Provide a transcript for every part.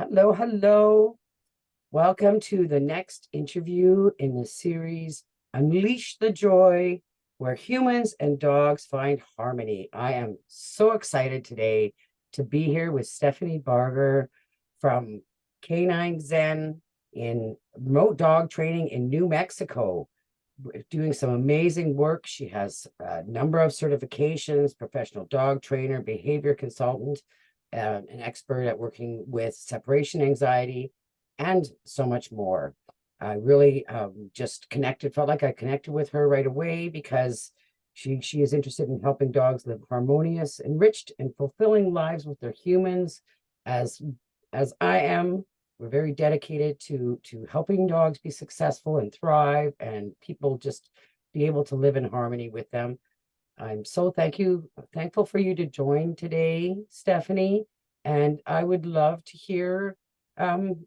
Hello, hello. Welcome to the next interview in the series, Unleash the Joy, where humans and dogs find harmony. I am so excited today to be here with Stephanie Barger from Canine Zen in remote dog training in New Mexico, doing some amazing work. She has a number of certifications, professional dog trainer, behavior consultant, an expert at working with separation anxiety, and so much more. I really just felt like I connected with her right away because she is interested in helping dogs live harmonious, enriched, and fulfilling lives with their humans, as as I am. We're very dedicated to helping dogs be successful and thrive, and people just be able to live in harmony with them. I'm so thankful for you to join today, Stephanie. And I would love to hear, um,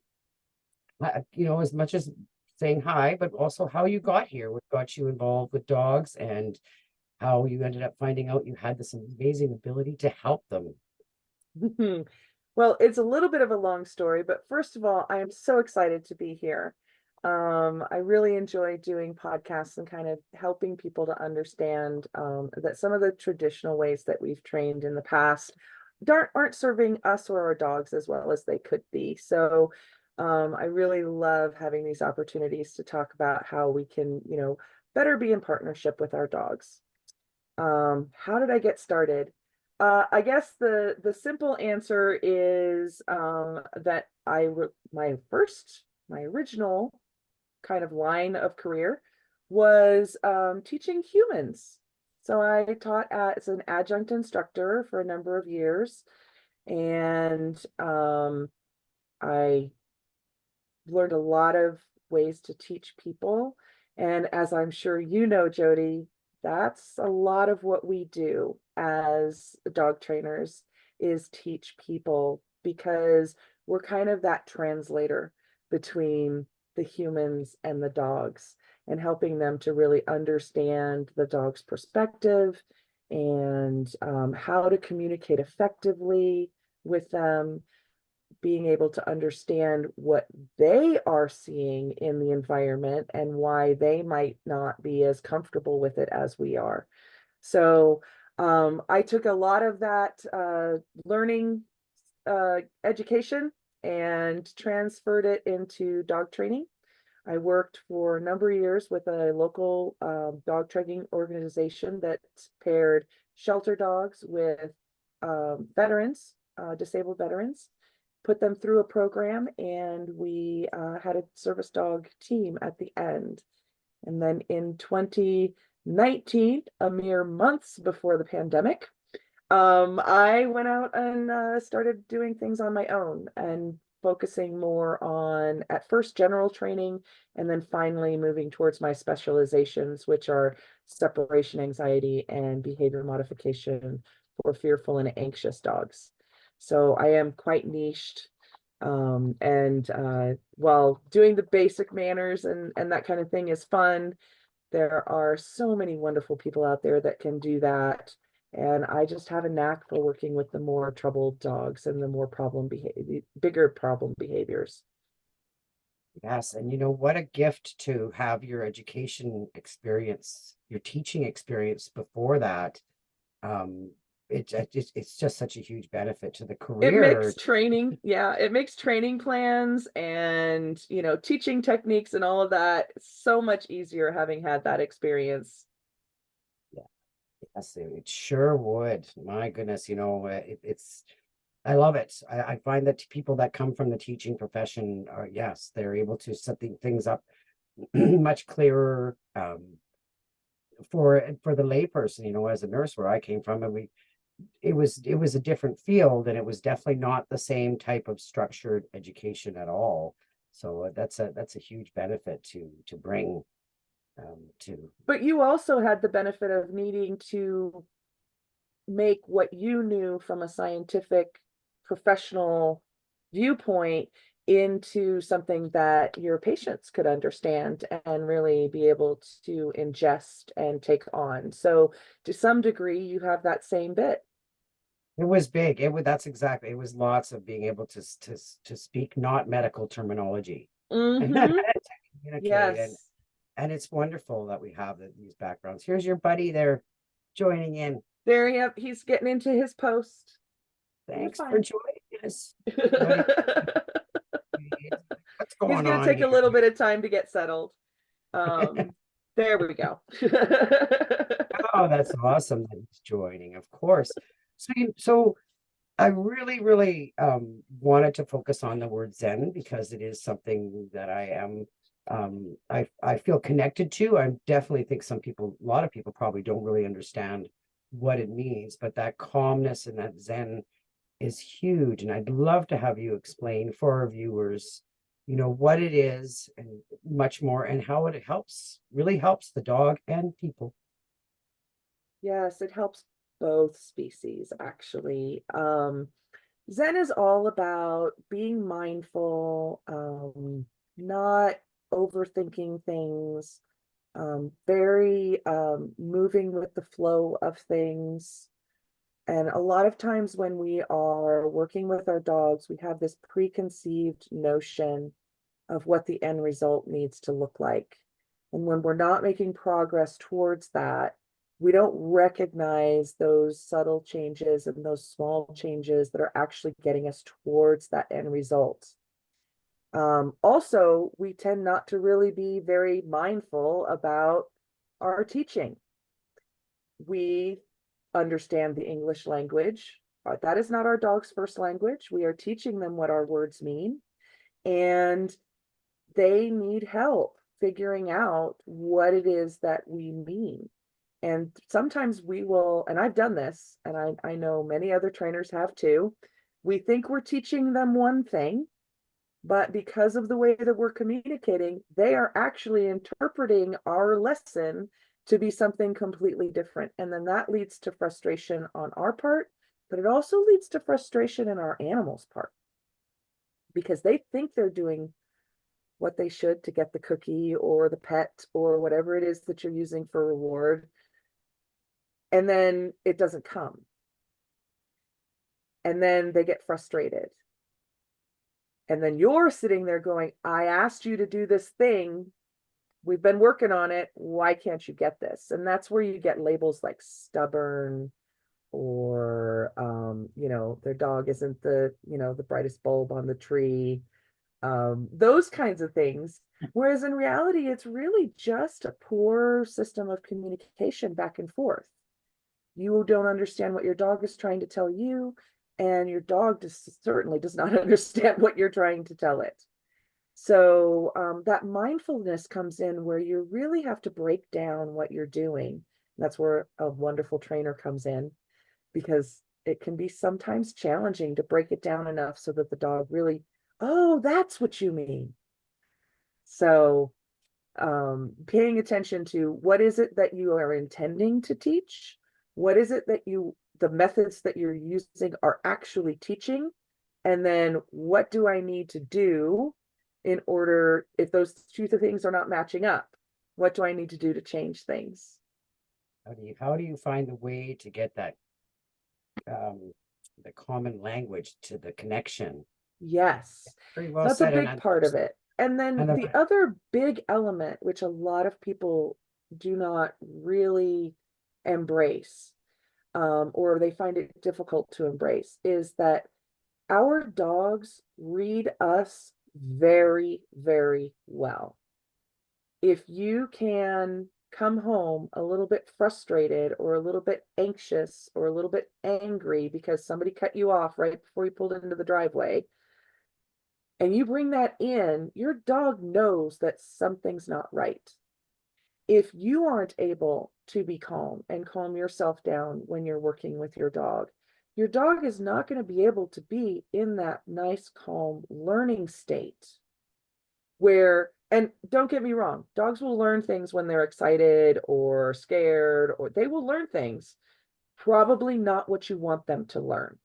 as much as saying hi, but also how you got here, what got you involved with dogs, and how you ended up finding out you had this amazing ability to help them. Well, it's a little bit of a long story, but first of all, I am so excited to be here. I really enjoy doing podcasts and kind of helping people to understand that some of the traditional ways that we've trained in the past aren't serving us or our dogs as well as they could be. So I really love having these opportunities to talk about how we can, better be in partnership with our dogs. How did I get started? I guess the simple answer is that my original kind of line of career was teaching humans. So I taught as an adjunct instructor for a number of years, and I learned a lot of ways to teach people. And as I'm sure you know, Jody, that's a lot of what we do as dog trainers is teach people because we're kind of that translator between the humans and the dogs and helping them to really understand the dog's perspective and how to communicate effectively with them, being able to understand what they are seeing in the environment and why they might not be as comfortable with it as we are. So I took a lot of that learning education and transferred it into dog training. I worked for a number of years with a local dog training organization that paired shelter dogs with veterans, disabled veterans, put them through a program, and we had a service dog team at the end. And then in 2019, a mere months before the pandemic, I went out and started doing things on my own and focusing more on, at first, general training, and then finally moving towards my specializations, which are separation anxiety and behavior modification for fearful and anxious dogs. So I am quite niched. And while doing the basic manners and that kind of thing is fun, there are so many wonderful people out there that can do that. And I just have a knack for working with the more troubled dogs and the more bigger problem behaviors. Yes, and what a gift to have your education experience, your teaching experience before that. Um, it's just such a huge benefit to the It makes career. training, yeah, it makes training plans and, teaching techniques and all of that so much easier having had that experience. Yeah, yes, it sure would. My goodness, it's I love it. I find that people that come from the teaching profession are, yes, they're able to set things up much clearer, for the layperson. As a nurse, where I came from, and it was a different field, and it was definitely not the same type of structured education at all. So that's a huge benefit to bring to. But you also had the benefit of needing to make what you knew from a scientific professional viewpoint into something that your patients could understand and really be able to ingest and take on. So to some degree, you have that same bit. It was big. That's exactly, it was lots of being able to speak not medical terminology and to Mm-hmm. communicate. Yes. And it's wonderful that we have these backgrounds. Here's your buddy there joining in. There he's getting into his post. You're Thanks for fine. joining us. What what's He's going gonna on take a here? little bit of time to get settled. Um, there we go. Oh, that's awesome that he's joining, of course. So I really, really wanted to focus on the word Zen because it is something that I feel connected to. I definitely think a lot of people probably don't really understand what it means, but that calmness and that Zen is huge. And I'd love to have you explain for our viewers, what it is and much more and how it really helps the dog and people. Yes, it helps both species actually. Zen is all about being mindful, not overthinking things, very moving with the flow of things. And a lot of times when we are working with our dogs, we have this preconceived notion of what the end result needs to look like. And when we're not making progress towards that, we don't recognize those subtle changes and those small changes that are actually getting us towards that end result. Also, we tend not to really be very mindful about our teaching. We understand the English language. That is not our dog's first language. We are teaching them what our words mean. And they need help figuring out what it is that we mean. And sometimes we will, and I've done this, and I know many other trainers have too. We think we're teaching them one thing, but because of the way that we're communicating, they are actually interpreting our lesson to be something completely different. And then that leads to frustration on our part, but it also leads to frustration in our animal's part because they think they're doing what they should to get the cookie or the pet or whatever it is that you're using for reward. And then it doesn't come. And then they get frustrated. And then you're sitting there going, I asked you to do this thing. We've been working on it. Why can't you get this? And that's where you get labels like stubborn or, their dog isn't the brightest bulb on the tree. Those kinds of things. Whereas in reality, it's really just a poor system of communication back and forth. You don't understand what your dog is trying to tell you, and your dog certainly does not understand what you're trying to tell it. So that mindfulness comes in where you really have to break down what you're doing. That's where a wonderful trainer comes in because it can be sometimes challenging to break it down enough so that the dog really, oh, that's what you mean. So paying attention to what is it that you are intending to teach? What is it that the methods that you're using are actually teaching? And then what do I need to do in order, if those two things are not matching up, what do I need to do to change things? How do you find the way to get that the common language to the connection? Yes, Very well that's a said. big part of it. And then And the other big element, which a lot of people do not really embrace, or they find it difficult to embrace, is that our dogs read us very, very well. If you can come home a little bit frustrated or a little bit anxious or a little bit angry because somebody cut you off right before you pulled into the driveway, and you bring that in, your dog knows that something's not right. If you aren't able to be calm and calm yourself down when you're working with your dog is not going to be able to be in that nice, calm learning state where, and don't get me wrong, dogs will learn things when they're excited or scared, or they will learn things, probably not what you want them to learn.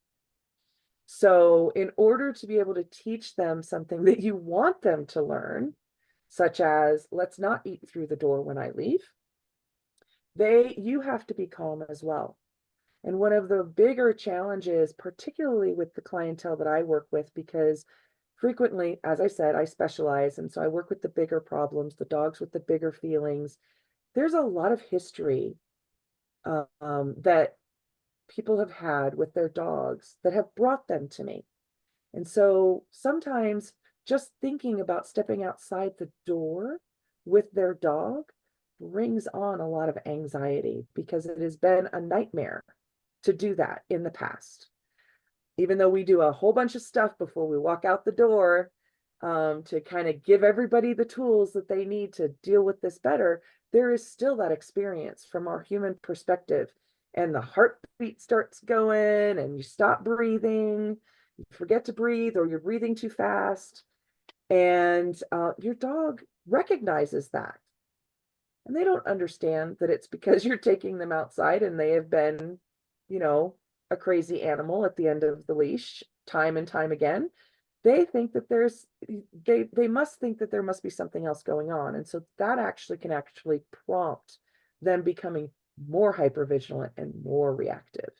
So, in order to be able to teach them something that you want them to learn, such as let's not eat through the door when I leave, you have to be calm as well. And one of the bigger challenges, particularly with the clientele that I work with, because frequently, as I said, I specialize. And so I work with the bigger problems, the dogs with the bigger feelings. There's a lot of history that people have had with their dogs that have brought them to me. And so sometimes just thinking about stepping outside the door with their dog brings on a lot of anxiety because it has been a nightmare to do that in the past. Even though we do a whole bunch of stuff before we walk out the door to kind of give everybody the tools that they need to deal with this better, there is still that experience from our human perspective. And the heartbeat starts going and you stop breathing, you forget to breathe, or you're breathing too fast. And your dog recognizes that. And they don't understand that it's because you're taking them outside and they have been, you know, a crazy animal at the end of the leash time and time again. They think that they must think that there must be something else going on. And so that actually can actually prompt them becoming more hypervigilant and more reactive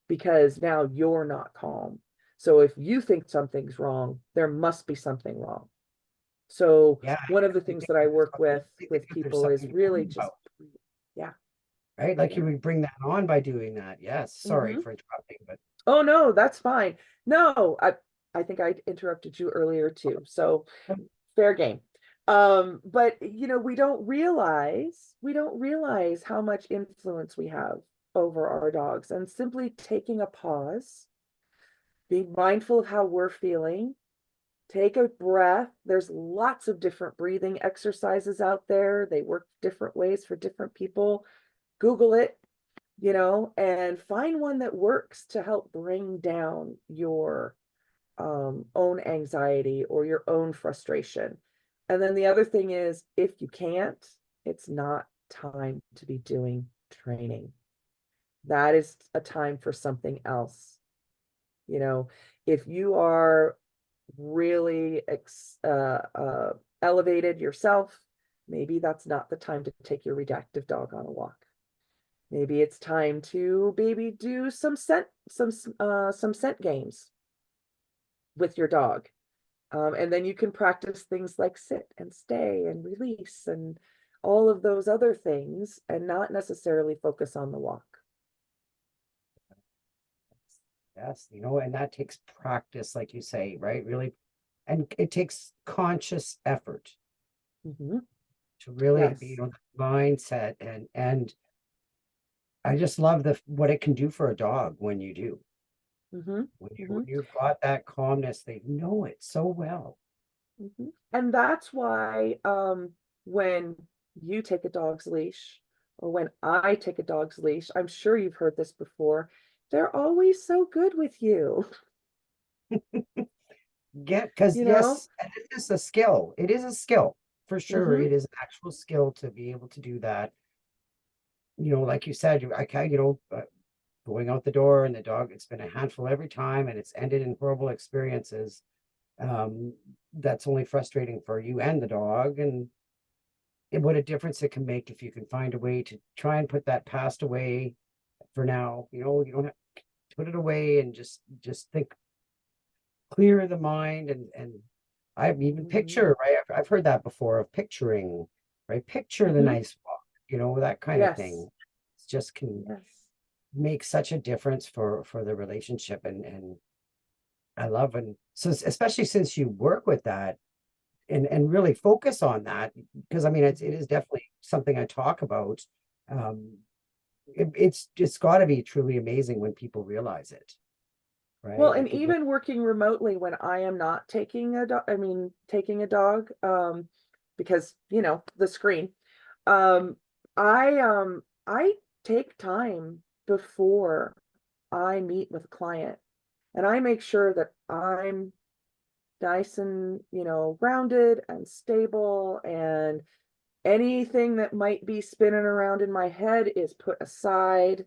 because now you're not calm. So if you think something's wrong, there must be something wrong. So Yeah, one of the I things think that I that's work what with they think there's people is something to really worry just, about, yeah, right? Like you yeah. would bring that on by doing that. Yes. Sorry Hmm. for interrupting, but Oh no, that's fine. No, I think I interrupted you earlier too. So fair game. But you know, we don't realize how much influence we have over our dogs, and simply taking a pause, being mindful of how we're feeling, take a breath. There's lots of different breathing exercises out there. They work different ways for different people. Google it, and find one that works to help bring down your own anxiety or your own frustration. And then the other thing is, if you can't, it's not time to be doing training. That is a time for something else. You know, if you are really elevated yourself, maybe that's not the time to take your reactive dog on a walk. Maybe it's time to maybe do some scent games with your dog. And then you can practice things like sit and stay and release and all of those other things and not necessarily focus on the walk. yes, and that takes practice, like you say, right? Really, and it takes conscious effort Mm-hmm. to really be, Yes. mindset and I just love what it can do for a dog when you do. Mm-hmm. When you Mm-hmm. when you've got that calmness, they know it so well. Mm-hmm. And that's why when you take a dog's leash or when I take a dog's leash, I'm sure you've heard this before, they're always so good with you, Because you know? yes, and it is a skill. It is a skill for sure. Mm-hmm. It is an actual skill to be able to do that. Like you said, I can, going out the door and the dog, it's been a handful every time and it's ended in horrible experiences. Um, that's only frustrating for you and the dog. And what a difference it can make if you can find a way to try and put that past away for now. You don't have to put it away and just think, clear the mind, and I've even Mm-hmm. picture, right? I've heard that before, of picturing, right? Picture the Mm-hmm. nice walk, that kind of Yes. thing. It just can Yes. make such a difference for the relationship, and I love, and so especially since you work with that and really focus on that, because I mean it Mm-hmm. is definitely something I talk about. um it's got to be truly amazing when people realize it, Well, right? and Like it really. even working remotely when I am not taking a dog, I mean, taking a dog, because, the screen, um, I take time before I meet with a client and I make sure that I'm nice and, grounded and stable, and anything that might be spinning around in my head is put aside.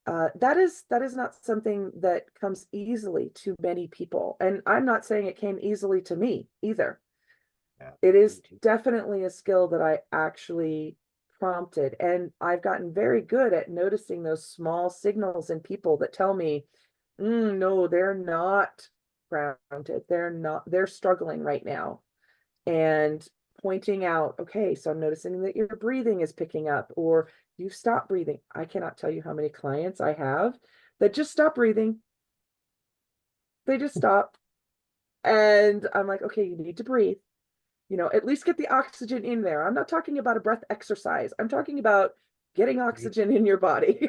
That is not something that comes easily to many people. And I'm not saying it came easily to me either. Yeah, It me is too. definitely a skill that I actually prompted. And I've gotten very good at noticing those small signals in people that tell me, no, they're not grounded. They're struggling right now. And pointing out, okay, so I'm noticing that your breathing is picking up, or you've stopped breathing. I cannot tell you how many clients I have that just stop breathing. They just stop. And I'm like, okay, you need to breathe. At least get the oxygen in there. I'm not talking about a breath exercise. I'm talking about getting oxygen in your body.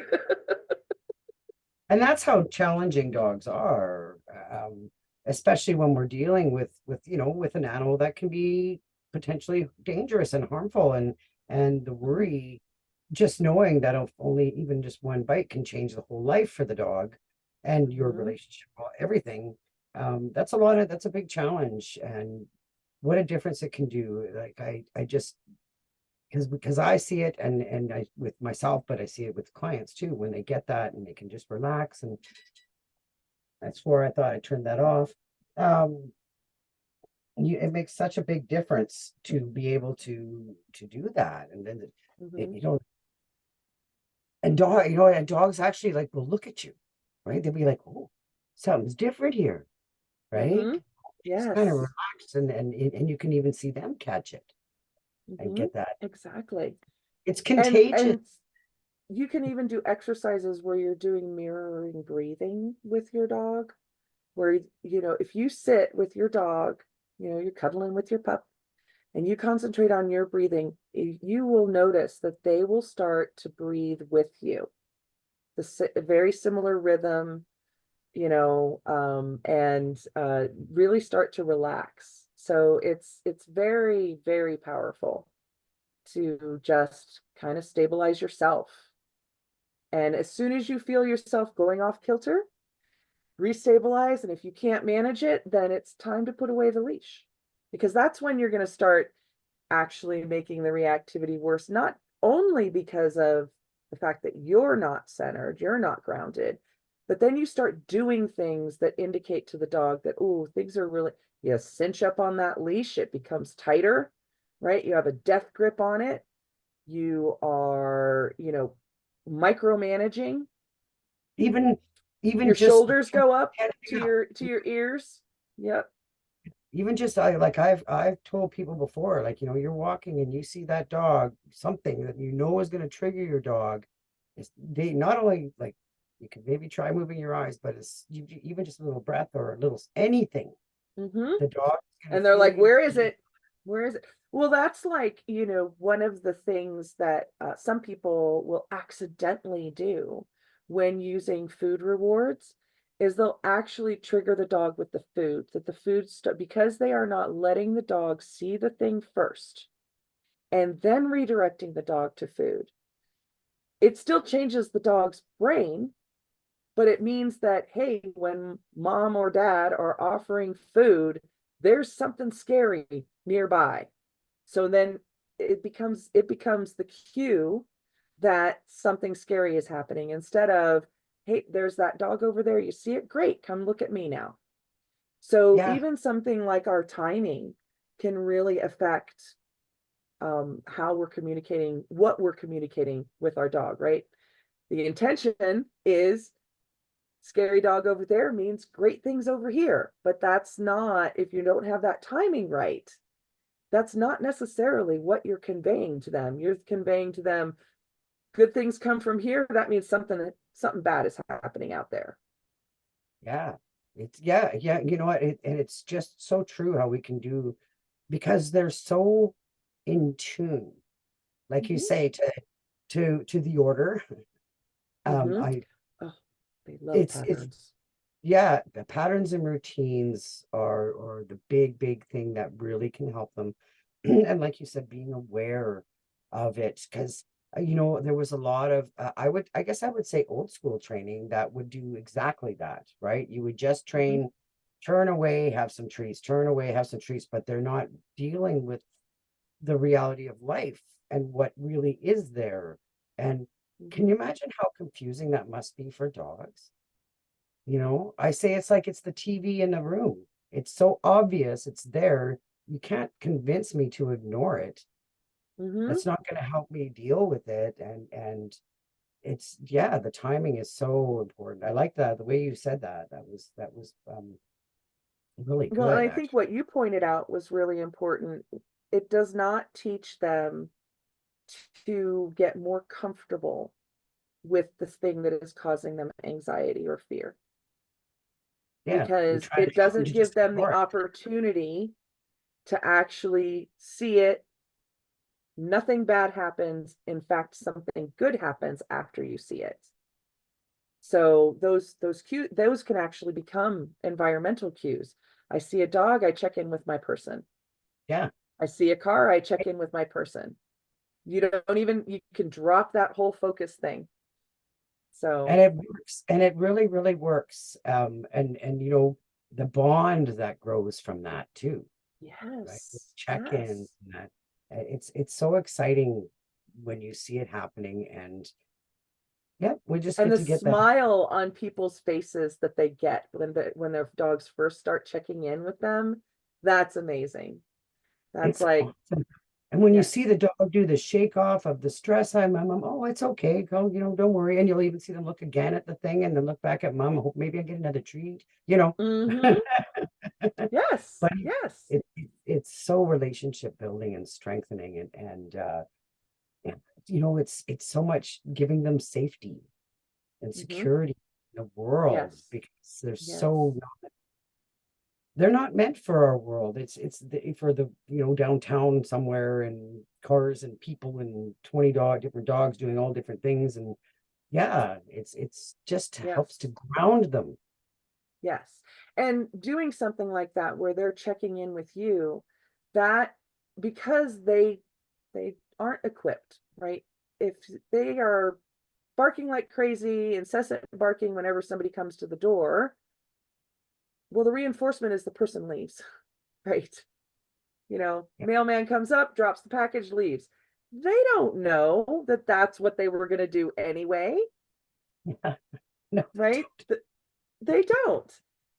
And that's how challenging dogs are, especially when we're dealing with an animal that can be potentially dangerous and harmful, and the worry, just knowing that if only even just one bite can change the whole life for the dog and your relationship, everything. That's a big challenge, and what a difference it can do. Like I just because I see it, and I with myself, but I see it with clients too, when they get that and they can just relax. And that's where I thought I turned that off. It makes such a big difference to be able to do that. And then and dogs actually like will look at you, right? They'll be like, oh, something's different here, right? Just kind of Yes. relax, and you can even see them catch it and get that. Exactly. It's And contagious. you can even do exercises where you're doing mirroring breathing with your dog, where, if you sit with your dog, you're cuddling with your pup, and you concentrate on your breathing, you will notice that they will start to breathe with you. Very similar rhythm, and really start to relax. So it's very, very powerful to just kind of stabilize yourself. And as soon as you feel yourself going off kilter, restabilize. And if you can't manage it, then it's time to put away the leash, because that's when you're going to start actually making the reactivity worse, not only because of the fact that you're not centered, you're not grounded, but then you start doing things that indicate to the dog that, oh, things are really, you cinch up on that leash, it becomes tighter, right? You have a death grip on it. You are, micromanaging. even even Your just shoulders go up to getting up, your ears. Yep. even just I've told people before, like, you're walking and you see that dog, something that is going to trigger your dog. They not only, like, you can maybe try moving your eyes, but even just a little breath or a little anything, the dog is going And to they're feel like, you. where is it? Where is it? Well, that's like, one of the things that some people will accidentally do when using food rewards is they'll actually trigger the dog with the food, that the food, because they are not letting the dog see the thing first and then redirecting the dog to food. It still changes the dog's brain, but it means that, hey, when mom or dad are offering food, there's something scary nearby. So then it becomes the cue that something scary is happening, instead of, hey, there's that dog over there, you see it, great, come look at me now. So Yeah, even something like our timing can really affect how we're communicating, what we're communicating with our dog, right? The intention is scary dog over there means great things over here, but that's not, if you don't have that timing right, that's not necessarily what you're conveying to them. You're conveying to them good things come from here, that means something bad is happening out there. yeah, yeah, you know what, and it's just so true how we can do, because they're so in tune, like you Mm-hmm. say, to the order. Mm-hmm. I Oh, they love it's patterns. Yeah, the patterns and routines are the big thing that really can help them. And like you said, being aware of it, because there was a lot of I guess I would say old school training that would do exactly that, right? You would just Mm-hmm. train, turn away, have some treats, turn away, have some treats, but they're not dealing with the reality of life and what really is there. And can Mm-hmm. you imagine how confusing that must be for dogs? I say it's like it's the TV in the room. It's so obvious, it's there. You can't convince me to ignore it. Mm-hmm. That's not going to help me deal with it. And it's, yeah, the timing is so important. I like that, the way you said that. That was really Well, and good, I think actually. what you pointed out was really important. It does not teach them to get more comfortable with the thing that is causing them anxiety or fear, Yeah, you're because trying to it get them to doesn't give just them the ignore it. opportunity to actually see it. Nothing bad happens. In fact, something good happens after you see it. So those can actually become environmental cues. I see a dog, I check in with my person. Yeah. I see a car, I check in with my person. You don't even, you can drop that whole focus thing. And So it works, and it really, really works. And the bond that grows from that too, right? The yes, check-ins yes. and that, it's so exciting when you see it happening. And yeah, we just And get the to get the smile on people's faces that they get when their dogs first start checking in with them, that's amazing. That's it's like, awesome. And when you see yes. the dog do the shake off of the stress, oh, it's okay, go, don't worry. And you'll even see them look again at the thing and then look back at mom, hope maybe I get another treat. Mm-hmm. Yes, But yes. it's so relationship building and strengthening, and it's so much giving them safety and Mm-hmm. security in the world, Yes, because yes. they're not meant for our world. For the downtown somewhere, and cars and people and 20 different dogs doing all different things. And yeah, it's just helps Yes. to ground them. Yes. And doing something like that where they're checking in with you, that because they aren't equipped, right? If they are barking like crazy, incessant barking whenever somebody comes to the door, well, the reinforcement is the person leaves, right? Mailman comes up, drops the package, leaves. They don't know that that's what they were going to do anyway, Yeah. No, they right? They don't.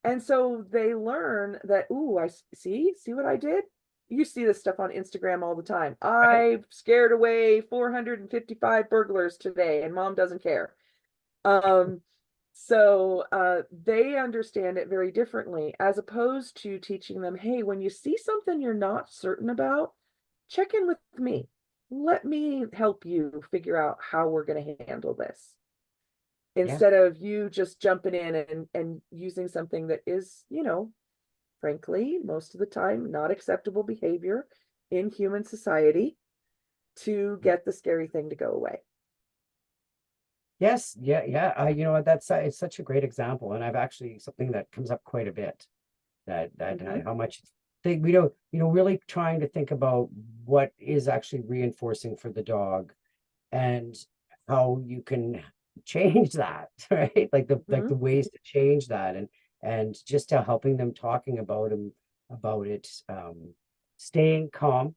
And so they learn that, ooh, I see what I did? You see this stuff on Instagram all the time. right. I scared away 455 burglars today and mom doesn't care. Um, so they understand it very differently, as opposed to teaching them, hey, when you see something you're not certain about, check in with me. Let me help you figure out how we're going to handle this, Yeah. instead of you just jumping in and using something that is, frankly, most of the time, not acceptable behavior in human society to get the scary thing to go away. Yes, yeah, yeah. You know what? It's such a great example, and I've actually something that comes up quite a bit. Mm-hmm. How much we don't, really trying to think about what is actually reinforcing for the dog, and how you can change that, right? Like the Mm-hmm. ways to change that, and just helping them, talking about it, staying calm,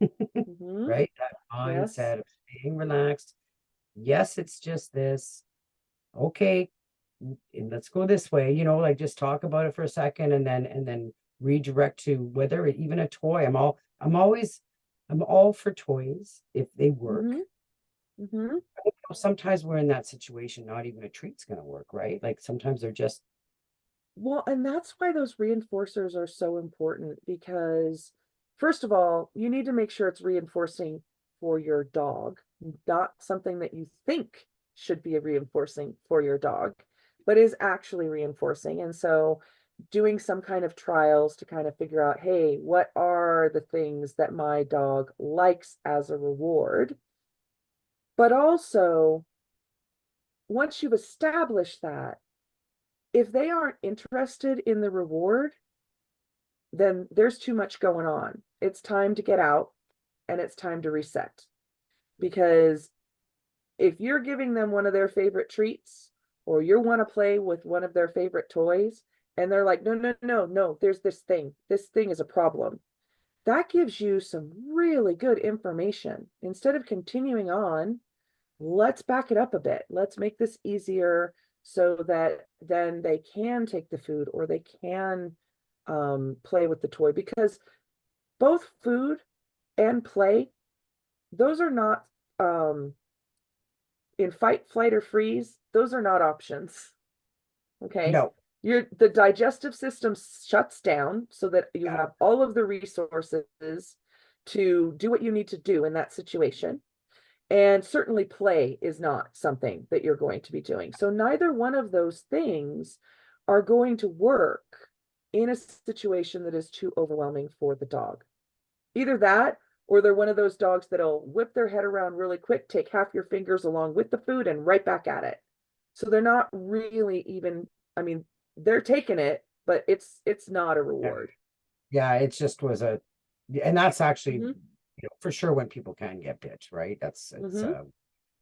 Mm-hmm. right? That Yes. mindset of staying relaxed. Yes, it's just this. Okay, and let's go this way, like just talk about it for a second, and then redirect to whether even a toy. I'm all for toys if they work. Mm-hmm. Mm-hmm. Sometimes we're in that situation, not even a treat's going to work, right? Like sometimes they're just, Well, and that's why those reinforcers are so important, because, first of all, you need to make sure it's reinforcing for your dog, not something that you think should be reinforcing for your dog, but is actually reinforcing. And so, doing some kind of trials to kind of figure out, hey, what are the things that my dog likes as a reward? But also, once you've established that, if they aren't interested in the reward, then there's too much going on. It's time to get out and it's time to reset. Because if you're giving them one of their favorite treats, or you want to play with one of their favorite toys, and they're like, no, no, no, no, there's this thing. This thing is a problem. That gives you some really good information. Instead of continuing on, let's back it up a bit. Let's make this easier so that then they can take the food, or they can play with the toy, because both food and play those are not, in fight, flight, or freeze, those are not options. Okay. No. The digestive system shuts down so that you Yeah. have all of the resources to do what you need to do in that situation. And certainly play is not something that you're going to be doing. So neither one of those things are going to work in a situation that is too overwhelming for the dog. Either that, or they're one of those dogs that'll whip their head around really quick, take half your fingers along with the food and right back at it. So they're not really even, I mean, they're taking it, but it's not a Yeah. reward. Yeah, it just was and that's actually, Mm-hmm. for sure when people can get bit, right? It's Mm-hmm.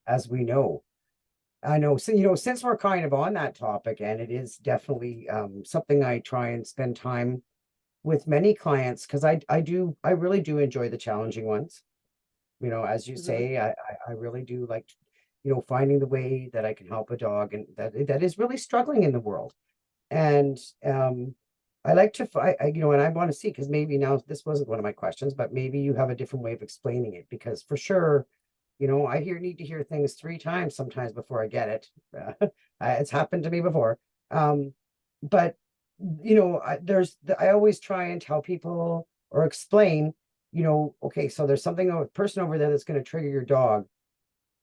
as we know. I know, so since we're kind of on that topic, and it is definitely something I try and spend time with many clients, because I really do enjoy the challenging ones. As you Mm-hmm. say, I really do like, finding the way that I can help a dog and that is really struggling in the world. And I like to find, and I want to see, because maybe now this wasn't one of my questions, but maybe you have a different way of explaining it, because for sure, I need to hear things 3 times sometimes before I get it. It's happened to me before. But I always try and tell people or explain, okay, so there's something, a person over there that's going to trigger your dog.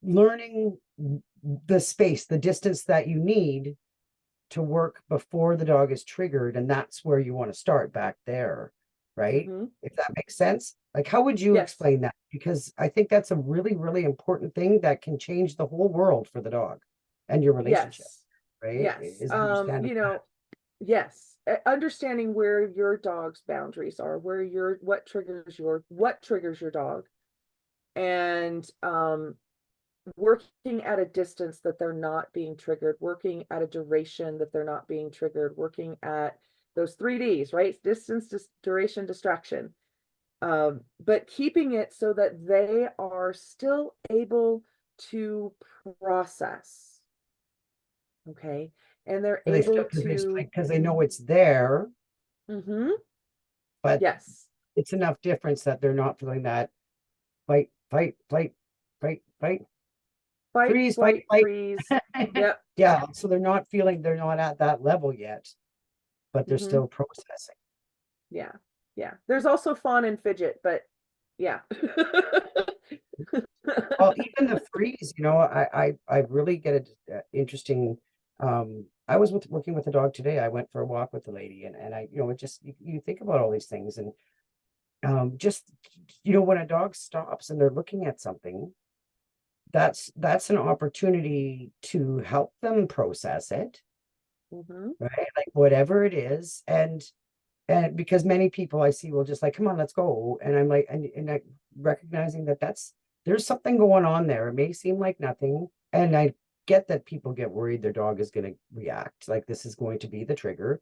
Learning the space, the distance that you need to work before the dog is triggered, and that's where you want to start, back there, right? Mm-hmm. If that makes sense. Like, how would you Yes. explain that? Because I think that's a really, really important thing that can change the whole world for the dog and your relationship, Yes. right? Yes. Is understanding that. Yes. Understanding where your dog's boundaries are, what triggers your dog, and working at a distance that they're not being triggered, working at a duration that they're not being triggered, working at those 3Ds, right? Distance, duration, distraction. But keeping it so that they are still able to process. Okay. And they're They able still, to, because they know it's there, mm-hmm, but yes, it's enough difference that they're not feeling that fight, fight, fight, fight, fight, fight, freeze, fight, flight, fight. freeze. Yep. Yeah, so they're not at that level yet, but they're Mm-hmm. still processing. Yeah. Yeah. There's also fawn and fidget, but yeah. Well, even the freeze, I really get a interesting. I was working with a dog today. I went for a walk with the lady, and it just you think about all these things, and just when a dog stops and they're looking at something, that's an opportunity to help them process it, Mm-hmm. right? Like whatever it is, and because many people I see will just like, come on, let's go. And I'm like, and I recognizing that there's something going on there. It may seem like nothing. And I get that people get worried their dog is going to react, like this is going to be the trigger.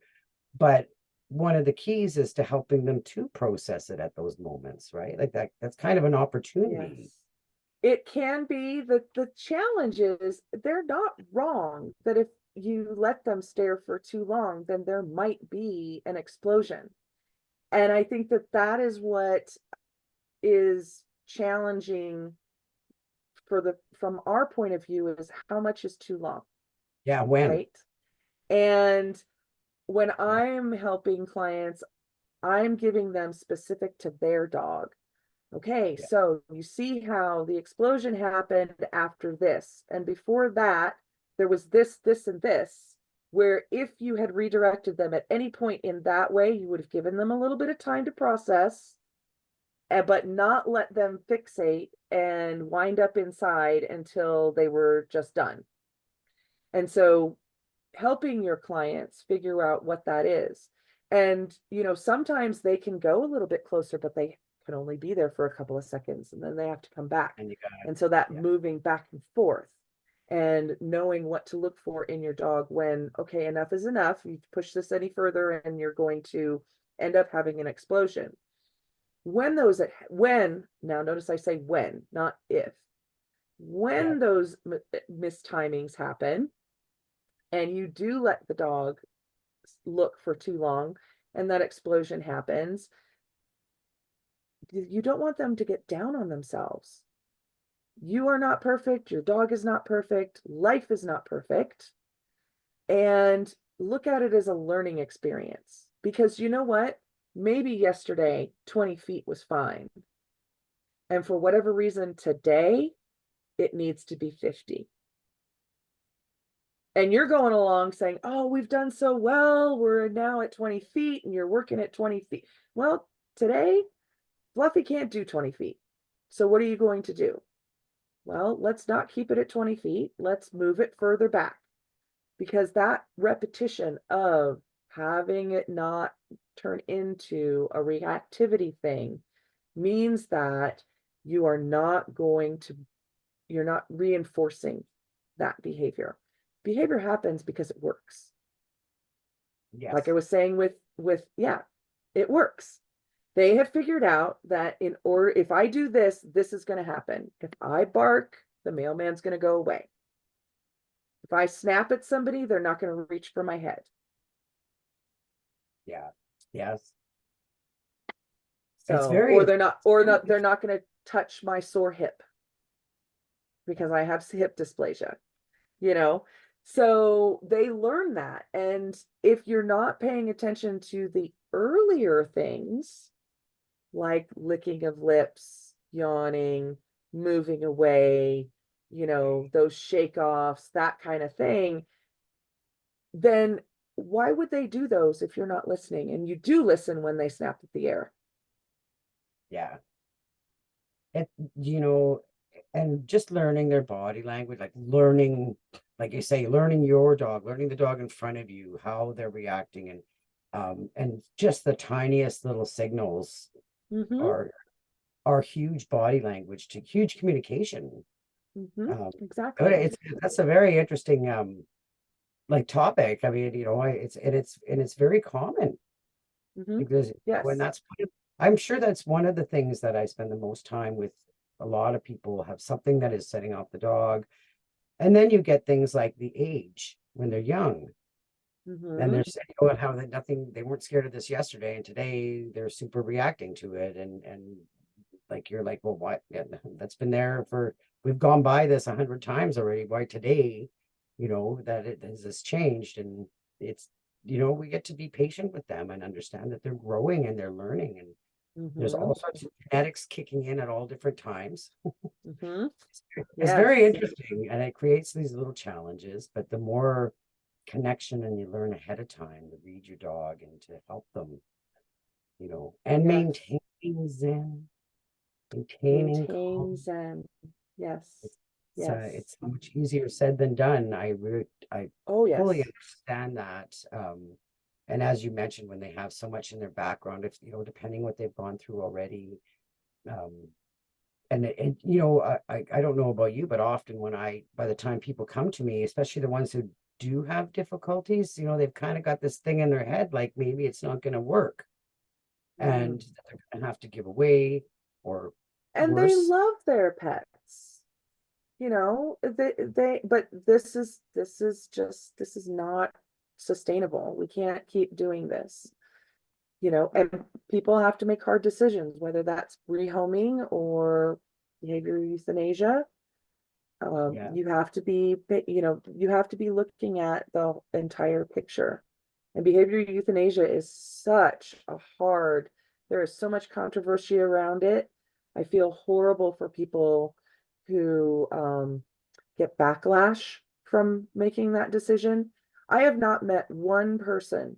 But one of the keys is to helping them to process it at those moments, right? Like that's kind of an opportunity. Yes. It can be that the challenge is they're not wrong, that if you let them stare for too long, then there might be an explosion. And I think that that is what is challenging from our point of view, is how much is too long, Yeah, when? right? And when Yeah, I'm helping clients, I'm giving them specific to their dog. Okay, yeah. so you see how the explosion happened after this. And before that, there was this, this, and this, where if you had redirected them at any point in that way, you would have given them a little bit of time to process, but not let them fixate and wind up inside until they were just done. And so helping your clients figure out what that is. And, sometimes they can go a little bit closer, but they can only be there for a couple of seconds and then they have to come back. And you got And so that yeah. moving back and forth and knowing what to look for in your dog when, okay, enough is enough. You push this any further and you're going to end up having an explosion. Now notice I say when, not if. Yeah. When those mistimings happen, and you do let the dog look for too long and that explosion happens, you don't want them to get down on themselves. You are not perfect. Your dog is not perfect. Life is not perfect. And look at it as a learning experience. Because you know what? Maybe yesterday 20 feet was fine. And for whatever reason, today it needs to be 50. And you're going along saying, oh, we've done so well. We're now at 20 feet and you're working at 20 feet. Well, today, Fluffy can't do 20 feet. So what are you going to do? Well, let's not keep it at 20 feet. Let's move it further back, because that repetition of having it not turn into a reactivity thing means that you are not going to, you're not reinforcing that behavior. Behavior happens because it works. Like I Yes. was saying yeah, it works. They have figured out that in order, if I do this, this is going to happen. If I bark, the mailman's going to go away. If I snap at somebody, they're not going to reach for my head. Yeah. Yes. It's So, or very, they're not going to touch my sore hip yeah. because I have hip dysplasia, you know? So they learn that. And if you're not paying attention to the earlier things, like licking of lips, yawning, moving away, those shake offs, that kind of thing, then why would they do those if you're not listening? And you do listen when they snap at the air. Yeah. It, you know, and just learning their body language, like learning, like you say, learning your dog, learning the dog in front of you, how they're reacting, and just the tiniest little signals Mm-hmm. are huge body language to huge communication. Mm-hmm. Um, but Exactly. it's that's a very interesting like topic. I mean, it's very common Mm-hmm. because when Yes. that's I'm sure that's one of the things that I spend the most time with. A lot of people have something that is setting off the dog. And then you get things like the age when they're young. And Mm-hmm. they're saying, oh, how that nothing, they weren't scared of this yesterday, and today they're super reacting to it. And like you're like, well, what? Yeah, that's been there for, we've gone by this 100 times already. Why today, that it has this changed. And it's, we get to be patient with them and understand that they're growing and they're learning. And there's Mm-hmm. all sorts of genetics kicking in at all different times. Mm-hmm. It's very Yes. interesting, and it creates these little challenges, but the more connection and you learn ahead of time to read your dog and to help them, and Yes. maintaining Zen, maintaining Maintain calm. Zen. Yes. It's Yes. much easier said than done. I Oh, fully yes. understand that. And as you mentioned, when they have so much in their background, if depending what they've gone through already, um, and I don't know about you, but often by the time people come to me, especially the ones who do have difficulties, they've kind of got this thing in their head, like maybe it's not going to work Mm. and that they're going to have to give away, or And they worse. love their pets. But this is not sustainable. We can't keep doing this. And people have to make hard decisions, whether that's rehoming or behavioral euthanasia. Yeah, You have to be looking at the entire picture. And behavioral euthanasia is such a hard, there is so much controversy around it. I feel horrible for people who get backlash from making that decision. I have not met one person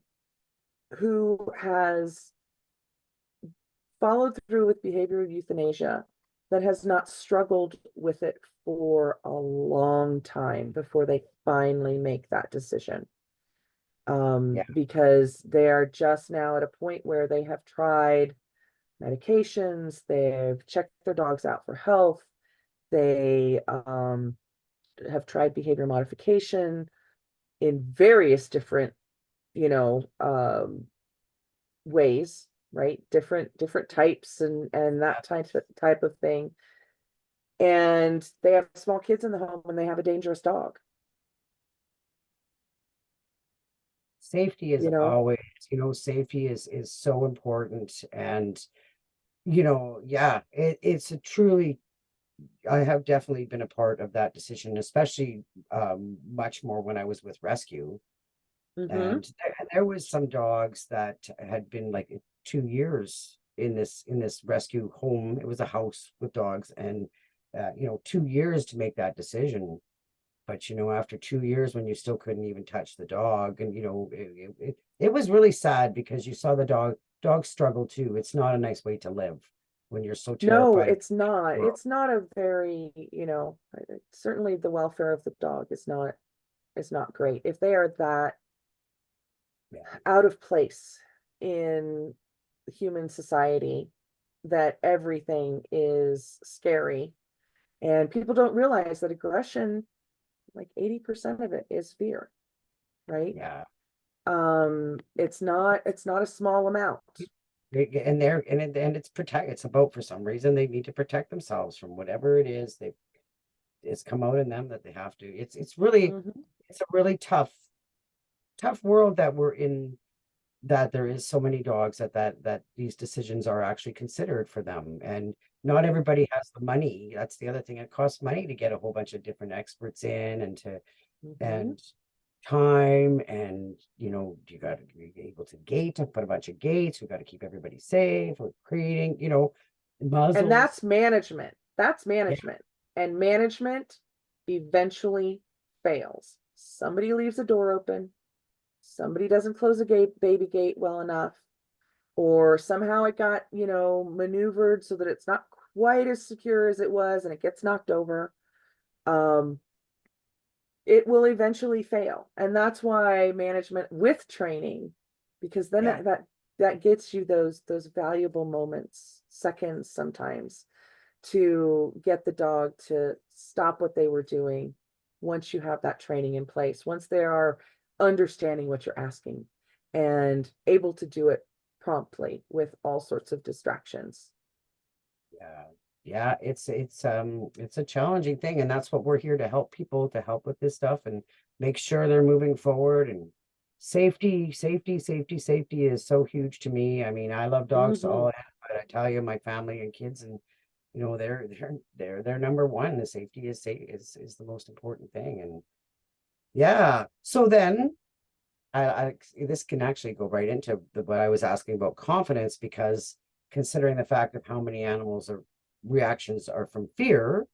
who has followed through with behavioral euthanasia that has not struggled with it for a long time before they finally make that decision. yeah, Because they are just now at a point where they have tried medications, they've checked their dogs out for health, they have tried behavior modification in various different, you know, ways, right? Different types and that type of thing. And they have small kids in the home and they have a dangerous dog, safety is you know? always, safety is so important. And yeah, it's a truly I have definitely been a part of that decision, especially much more when I was with rescue. Mm-hmm. And there was some dogs that had been like 2 years in this rescue home. It was a house with dogs, and 2 years to make that decision. But after 2 years, when you still couldn't even touch the dog, and it was really sad because you saw the dog struggle too. It's not a nice way to live when you're so No, terrified of it's not. the world. It's not a very, certainly the welfare of the dog is not great. If they are that Yeah, out of place in human society, that everything is scary, and people don't realize that aggression, like 80% of it is fear, right? yeah. It's not a small amount. And it's about, for some reason, they need to protect themselves from whatever it is it's come out in them that they have to. Hmm. It's a really tough world that we're in, that there is so many dogs that these decisions are actually considered for them. And not Right. everybody has the money. That's the other thing. It costs money to get a whole bunch of different experts in, Hmm. and time, and you got to be able to gate to put a bunch of gates. We got to keep everybody safe. We're creating, And muzzles. that's management. That's Yeah, management. And management eventually fails. Somebody leaves a door open, somebody doesn't close a baby gate well enough, or somehow it got, maneuvered so that it's not quite as secure as it was and it gets knocked over. Um, it will eventually fail. And that's why management with training, because then yeah, that gets you those valuable moments, seconds sometimes, to get the dog to stop what they were doing once you have that training in place, once they are understanding what you're asking and able to do it promptly with all sorts of distractions. yeah, yeah. It's a challenging thing, and that's what we're here to help people, to help with this stuff and make sure they're moving forward. And safety is so huge to me. I mean, I love dogs to Hmm. all ends, but I tell you, my family and kids, and they're number one. The safety is the most important thing. And yeah, so then I this can actually go right into what I was asking about confidence, because considering the fact of how many animals are reactions are from fear,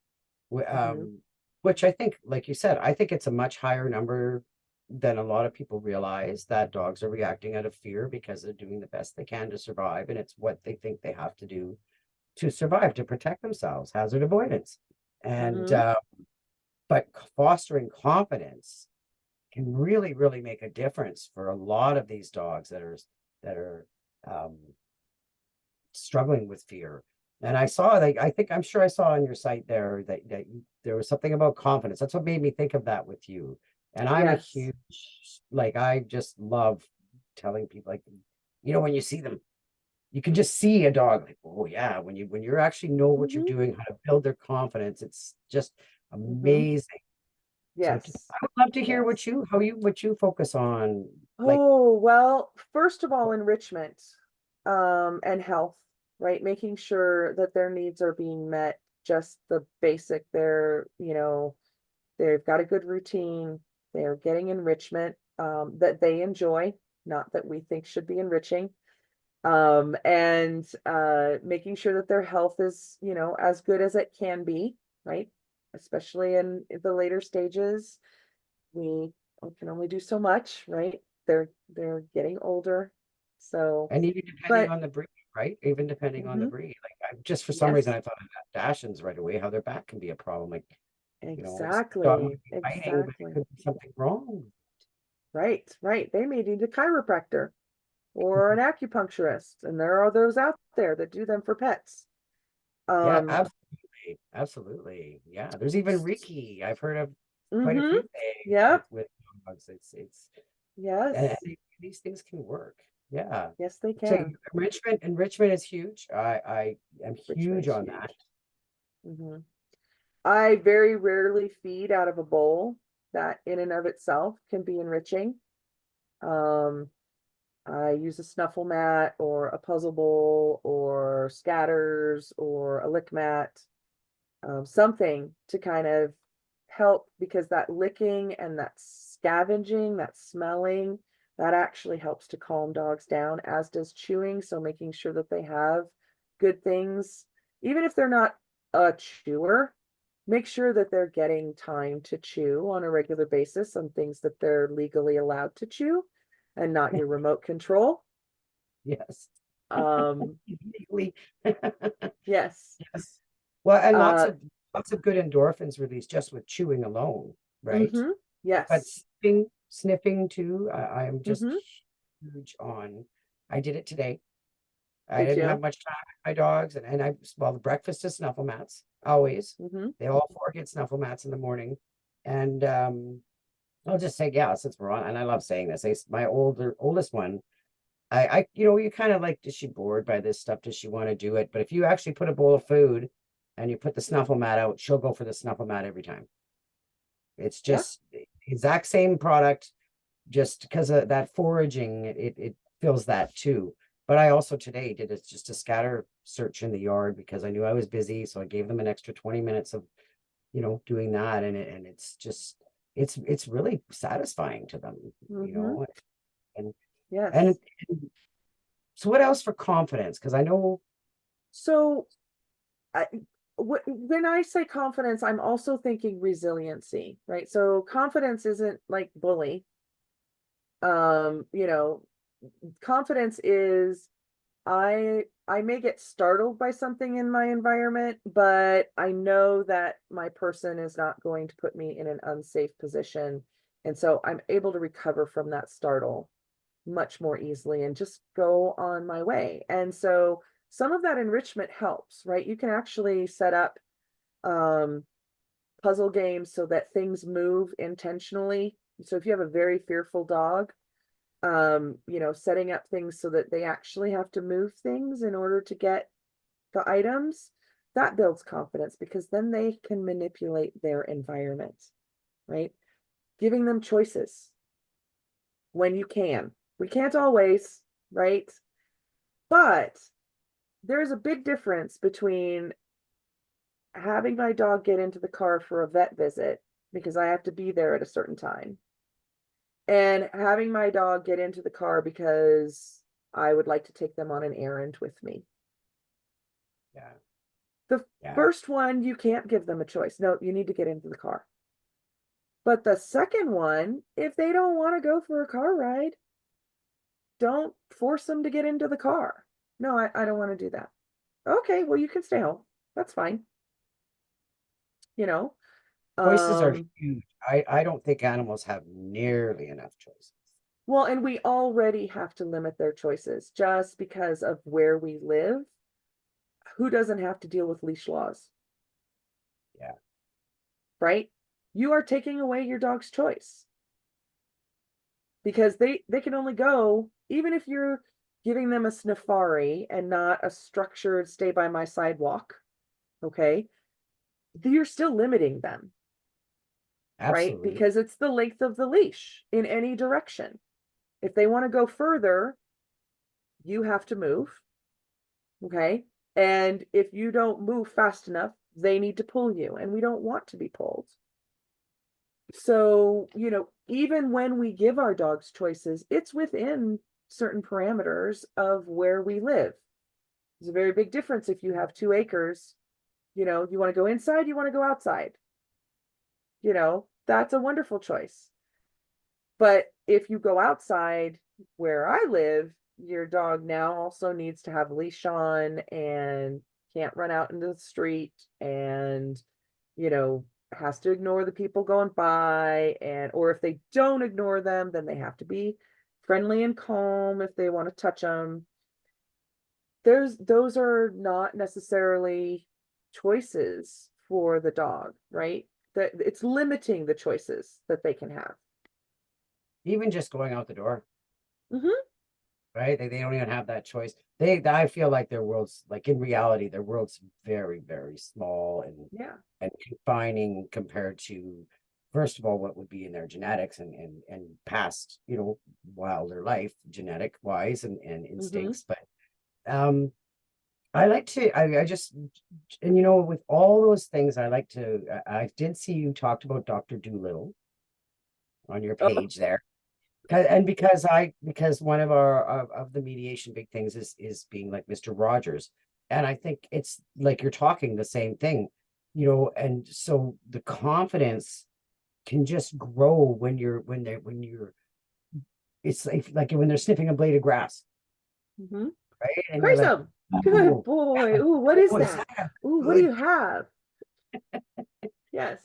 Hmm. which I think, like you said, I think it's a much higher number than a lot of people realize, that dogs are reacting out of fear because they're doing the best they can to survive, and it's what they think they have to do to survive, to protect themselves, hazard avoidance. And Hmm. but fostering confidence can really, really make a difference for a lot of these dogs that are um, struggling with fear. And I saw that, I'm sure I saw on your site there there was something about confidence. That's what made me think of that with you. And I'm a Yes. huge, like, I just love telling people, like, when you see them, you can just see a dog, like, oh yeah, when you actually know what you're Hmm. doing, how to build their confidence, it's just Hmm. amazing. So Yes. I would love to hear Yes. what you focus on, like, Oh, well, first of all, enrichment, and health, right? Making sure that their needs are being met, just the basic. They've got a good routine, they're getting enrichment, that they enjoy, not that we think should be enriching. And making sure that their health is, as good as it can be, right? Especially in the later stages. We can only do so much, right? They're getting older. So, and even depending but on the breed, right? Even depending on the mhm, breed. Like, just for some reason, yes, I thought of that Dachshunds right away, how their back can be a problem. Like, this dog might exactly, be biting, but it exactly. could be something wrong. Right, right. They may need a chiropractor or an acupuncturist, and there are those out there that do them for pets. Yeah, Um, absolutely. Absolutely. Yeah. There's even Reiki. I've heard of quite a mm-hmm. few things with Yep, dogs. And yes, these things can work. Yeah. yes, they So can. enrichment is huge. I am huge Richmond's on that. huge. Hmm. I very rarely feed out of a bowl. That in and of itself can be enriching. Um, I use a snuffle mat or a puzzle bowl or scatters or a lick mat. something to kind of help, because that licking and that scavenging, that smelling, that actually helps to calm dogs down, as does chewing. So making sure that they have good things, even if they're not a chewer, make sure that they're getting time to chew on a regular basis on things that they're legally allowed to chew and not your remote control. Yes. Um, Immediately. yes. Yes. Well, and Uh, lots of good endorphins released just with chewing alone, right? mm-hmm. But Yes. sniffing too, I'm just Mm-hmm. huge on. I did it today. I Me didn't have too. much time with my dogs, and well, the breakfast is snuffle mats, always. Mm-hmm. They all four get snuffle mats in the morning. And I'll just say, yeah, since we're on, and I love saying this, my oldest one, you kind of like, is she bored by this stuff? Does she want to do it? But if you actually put a bowl of food and you put the snuffle mat out, she'll go for the snuffle mat every time. It's Yeah. just the exact same product, just because of that foraging, it feels that too. But I also today did it just a scatter search in the yard because I knew I was busy. So I gave them an extra 20 minutes of, doing that. And it's just, it's really satisfying to them, you Mm-hmm. know, and, and, Yes. and so what else for confidence? Because I know, So I, when I say confidence, I'm also thinking resiliency, right? So confidence isn't like bully. You know, confidence is, I may get startled by something in my environment, but I know that my person is not going to put me in an unsafe position. And so I'm able to recover from that startle much more easily and just go on my way. And so some of that enrichment helps, right? You can actually set up um, puzzle games so that things move intentionally. So if you have a very fearful dog, setting up things so that they actually have to move things in order to get the items, that builds confidence because then they can manipulate their environment, right? Giving them choices when you can. We can't always, right? But there's a big difference between having my dog get into the car for a vet visit because I have to be there at a certain time, and having my dog get into the car because I would like to take them on an errand with me. yeah, The yeah, first one, you can't give them a choice. No, you need to get into the car. But the second one, if they don't want to go for a car ride, don't force them to get into the car. No, I don't want to do that. Okay, well, you can stay home. That's fine. You know, choices are um, huge. I don't think animals have nearly enough choices. well, and we already have to limit their choices just because of where we live. Who doesn't have to deal with leash laws, Yeah, right? You are taking away your dog's choice because they can only go, even if you're giving them a safari and not a structured stay by my sidewalk, okay? You're still limiting them, right? absolutely. Because it's the length of the leash in any direction. If they want to go further, you have to move, okay? And if you don't move fast enough, they need to pull you, and we don't want to be pulled. So, even when we give our dogs choices, it's within certain parameters of where we live. There's a very big difference if you have 2 acres, you want to go inside, you want to go outside. That's a wonderful choice. But if you go outside where I live, your dog now also needs to have a leash on and can't run out into the street and, you know, has to ignore the people going by. And, or if they don't ignore them, then they have to be friendly and calm if they want to touch them. Those are not necessarily choices for the dog, right? That it's limiting the choices that they can have. Even just going out the door, Hmm. right? They don't even have that choice. I feel like their world's, like, in reality, their world's very, very small Yeah. and confining compared to, first of all, what would be in their genetics and past, wilder life, genetic wise and Hmm. instincts. But um I like to, I just, and with all those things, I like to, I did see you talked about Dr. Doolittle on your Oh, page there. And because one of our of the mediation big things is being like Mr. Rogers. And I think it's like you're talking the same thing, and so the confidence can just grow when you're it's like when they're sniffing a blade of grass, mm-hmm. right? And you're Praise like, him. Good oh, boy. Ooh, what is oh, is that? that Ooh, what do good? you have?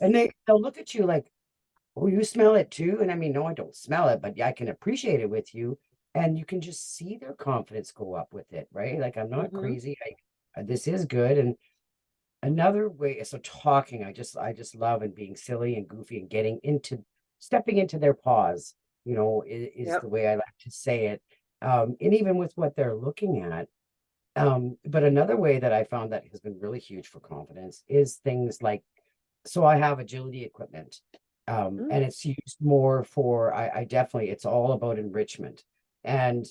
And Yes. they'll look at you like, oh, you smell it too? And I mean, no, I don't smell it, but yeah, I can appreciate it with you. And you can just see their confidence go up with it, right? Like, I'm not Mm-hmm. crazy. This is good. And another way, so talking, I just love and being silly and goofy and stepping into their paws, is the Yep. way I like to say it. And even with what they're looking at. But another way that I found that has been really huge for confidence is things like, so I have agility equipment, Mm. and it's used more for, I definitely, it's all about enrichment. And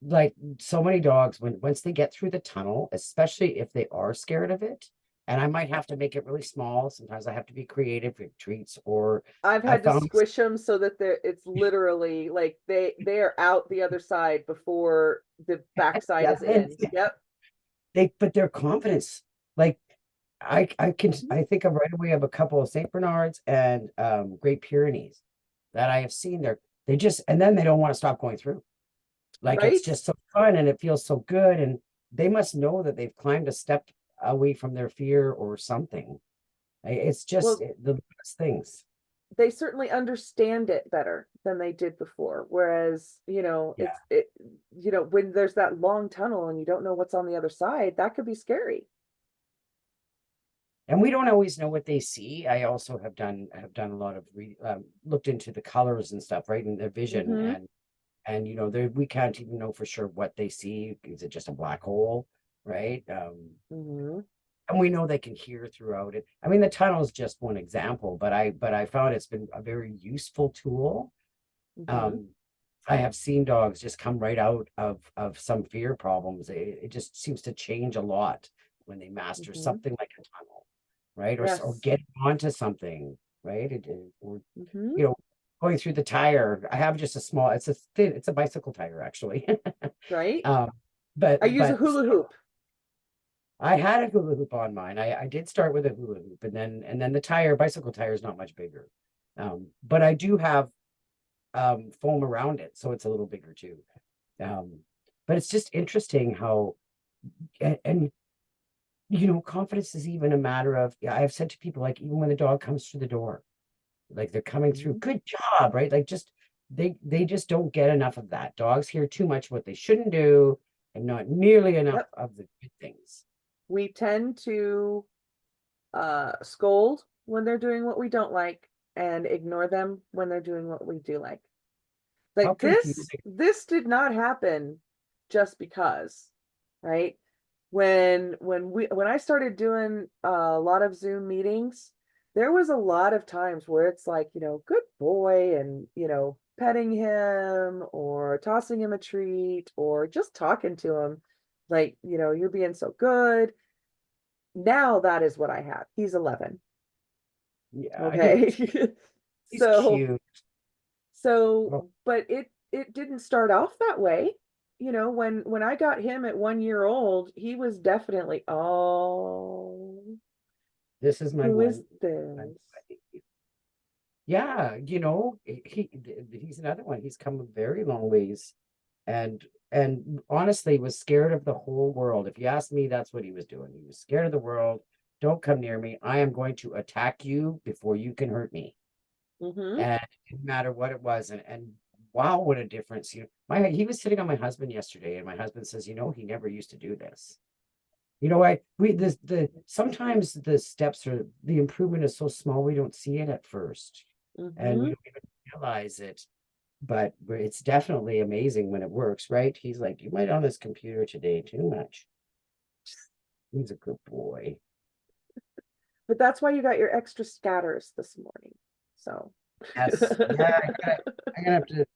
like so many dogs, once they get through the tunnel, especially if they are scared of it, and I might have to make it really small. Sometimes I have to be creative with treats, or I've I had to found squish them so that it's literally like they are out the other side before the backside yeah, is in. Yep. but their confidence, like Mhm. I think of right away of a couple of Saint Bernards and Great Pyrenees that I have seen there. They just, and then they don't want to stop going through. Like it's Right? just so fun and it feels so good. And they must know that they've climbed a step away from their fear or something. It's just Well, the best things. they certainly understand it better than they did before. Whereas, Yeah. when there's that long tunnel and you don't know what's on the other side, that could be scary. And we don't always know what they see. I also have done a lot of looked into the colors and stuff, right? And their vision, Mm-hmm. and we can't even know for sure what they see. Is it just a black hole, right? Mm-hmm. And we know they can hear throughout it. I mean, the tunnel is just one example, but I found it's been a very useful tool. Mm-hmm. um I have seen dogs just come right out of some fear problems. It just seems to change a lot when they master Mm-hmm. something like a tunnel, right? Or Yes. get onto something, right? Or Mm-hmm. you know going through the tire. I have just a small, it's a bicycle tire actually. Right? um but I use a but hula hoop. I had a hula hoop on mine. I did start with a hula hoop, and then the bicycle tire is not much bigger. But I do have foam around it, so it's a little bigger too. Um, but it's just interesting how, and confidence is even a matter of, yeah, I've said to people, like, even when the dog comes through the door, like they're coming through, Mm-hmm. good job, right? Like, just they just don't get enough of that. Dogs hear too much what they shouldn't do and not nearly enough Yep. of the good things. We tend to scold when they're doing what we don't like and ignore them when they're doing what we do like. How Like this confusing. this did not happen just because, right? When I started doing a lot of Zoom meetings, there was a lot of times where it's like, good boy, and petting him or tossing him a treat or just talking to him like, you're being so good. Now that is what I have. He's 11. Yeah, Okay. he's So, cute. so, Oh, but it didn't start off that way. When I got him at 1 year old, he was definitely, oh, this is my who is one. this? Yeah, he's another one. He's come a very long ways, and honestly was scared of the whole world. If you ask me, that's what he was doing. He was scared of the world. Don't come near me. I am going to attack you before you can hurt me. Mm-hmm. And it didn't matter what it was. And wow, what a difference. He was sitting on my husband yesterday, and my husband says, he never used to do this. I we the sometimes the steps or the improvement is so small we don't see it at first, and we Mm-hmm. don't even realize it. But it's definitely amazing when it works, right? He's like, you might on this computer today too much. He's a good boy. But that's why you got your extra scatters this morning. So, Yes, yeah. I gotta have to.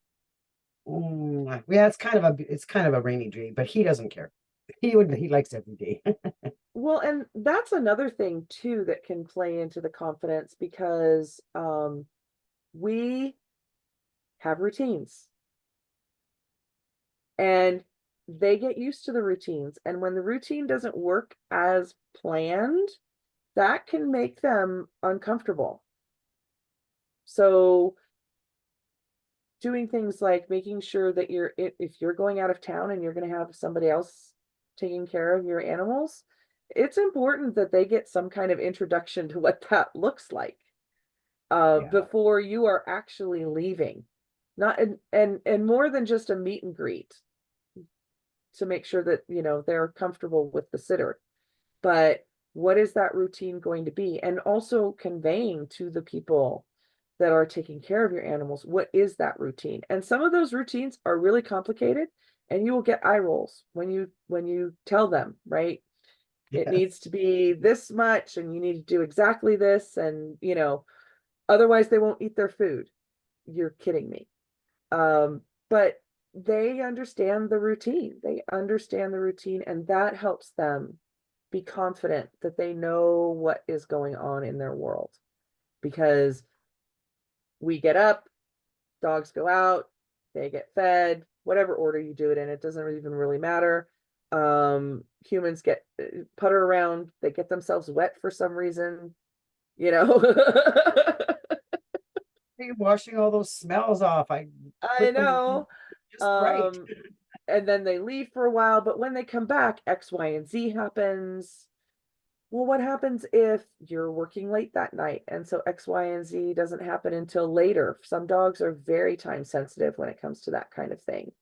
Yeah, it's kind of a rainy day, but he doesn't care. He likes every day. Well, and that's another thing too that can play into the confidence because we have routines and they get used to the routines. And when the routine doesn't work as planned, that can make them uncomfortable. So doing things like making sure that if you're going out of town and you're going to have somebody else taking care of your animals, it's important that they get some kind of introduction to what that looks like Yeah. before you are actually leaving. Not and more than just a meet and greet to make sure that they're comfortable with the sitter. But what is that routine going to be? And also conveying to the people that are taking care of your animals, what is that routine? And some of those routines are really complicated, and you will get eye rolls when you tell them, right? It Yes. needs to be this much, and you need to do exactly this, and otherwise they won't eat their food. You're kidding me. But they understand the routine. They understand the routine, and that helps them be confident that they know what is going on in their world. Because we get up, dogs go out, they get fed, whatever order you do it in, it doesn't even really matter. Humans get putter around, they get themselves wet for some reason, you know. Hey, washing all those smells off. I I put them know. just right. Um, and then they leave for a while, but when they come back, X, Y, and Z happens. Well, what happens if you're working late that night and so X, Y, and Z doesn't happen until later? Some dogs are very time sensitive when it comes to that kind of thing.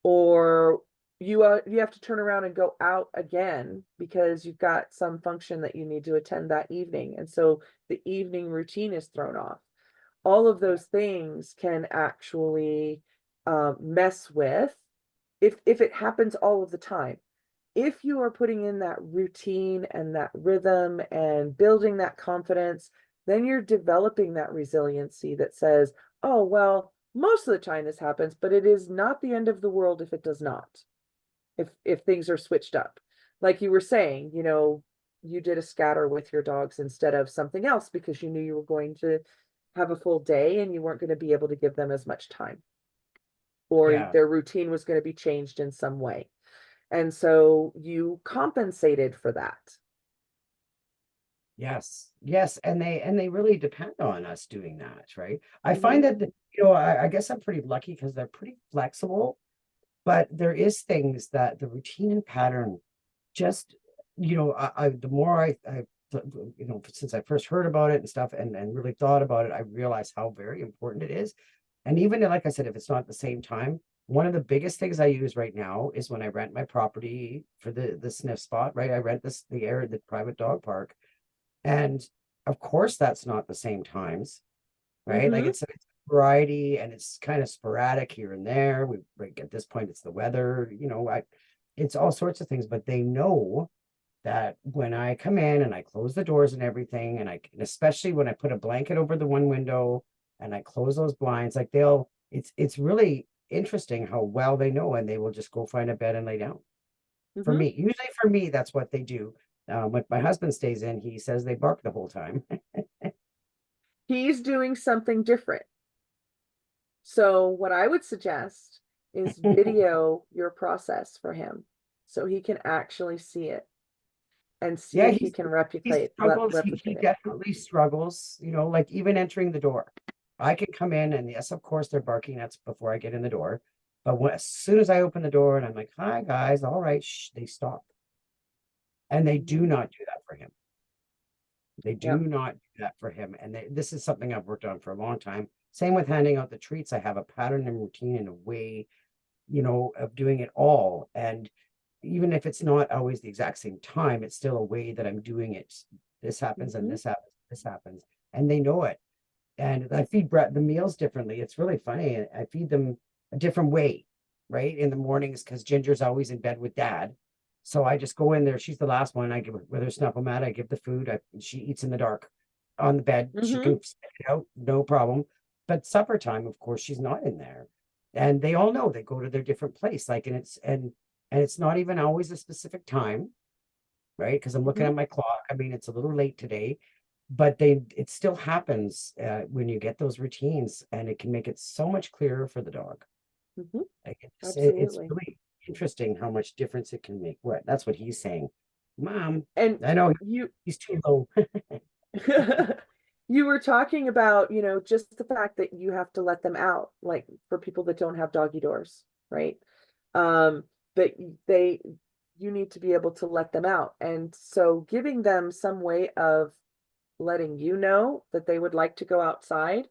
Or you have to turn around and go out again because you've got some function that you need to attend that evening. And so the evening routine is thrown off. All of Yeah. those things can actually mess with if it happens all of the time. If you are putting in that routine and that rhythm and building that confidence, then you're developing that resiliency that says, oh, well, most of the time this happens, but it is not the end of the world if it does not, if things are switched up. Like you were saying, you did a scatter with your dogs instead of something else because you knew you were going to have a full day and you weren't going to be able to give them as much time, or Yeah. their routine was going to be changed in some way. And so you compensated for that. Yes. Yes. And they really depend on us doing that, right? I find Mm-hmm. that, I guess I'm pretty lucky because they're pretty flexible, but there is things that the routine and pattern just, the more since I first heard about it and stuff and really thought about it, I realized how very important it is. And even like I said, if it's not at the same time, one of the biggest things I use right now is when I rent my property for the sniff spot, right? I rent the private dog park. And of course that's not the same times, right? Like Mm-hmm. it's variety and it's kind of sporadic here and there. We like at this point it's the weather, it's all sorts of things, but they know that when I come in and I close the doors and everything, and especially when I put a blanket over the one window and I close those blinds, like it's really interesting how well they know, and they will just go find a bed and lay down. For Mm-hmm. me, usually for me, that's what they do. When my husband stays in, he says they bark the whole time. He's doing something different. So what I would suggest is video your process for him so he can actually see it and see Yeah, if he can he replicate struggles. He replicate it. definitely struggles. Like even entering the door, I can come in and yes, of course they're barking. That's before I get in the door. But as soon as I open the door and I'm like, "Hi guys, all right," shh, they stop, and they do Mm-hmm. not do that for him. They do Yep. not do that for him, and this is something I've worked on for a long time. Same with handing out the treats. I have a pattern and routine and a way, of doing it all. And even if it's not always the exact same time, it's still a way that I'm doing it. This happens and Mm-hmm. this happens, this happens, and they know it. And I feed Brett the meals differently. It's really funny. I feed them a different way, right? In the mornings, because Ginger's always in bed with dad. So I just go in there. She's the last one. I give her, with her Snuff-O-Mat, I give the food. She eats in the dark on the bed. She Mm-hmm. can spit it out, no problem. But supper time, of course, she's not in there. And they all know they go to their different place. Like, and and it's not even always a specific time, right? Because I'm looking Mhm. at my clock. I mean, it's a little late today, but it still happens when you get those routines, and it can make it so much clearer for the dog. Mhm. Like it's Absolutely. really interesting how much difference it can make. What that's what he's saying. Mom, And I know you he's too low. you were talking about, just the fact that you have to let them out, like for people that don't have doggy doors, right? Um, that they you need to be able to let them out. And so giving them some way of letting you know that they would like to go outside,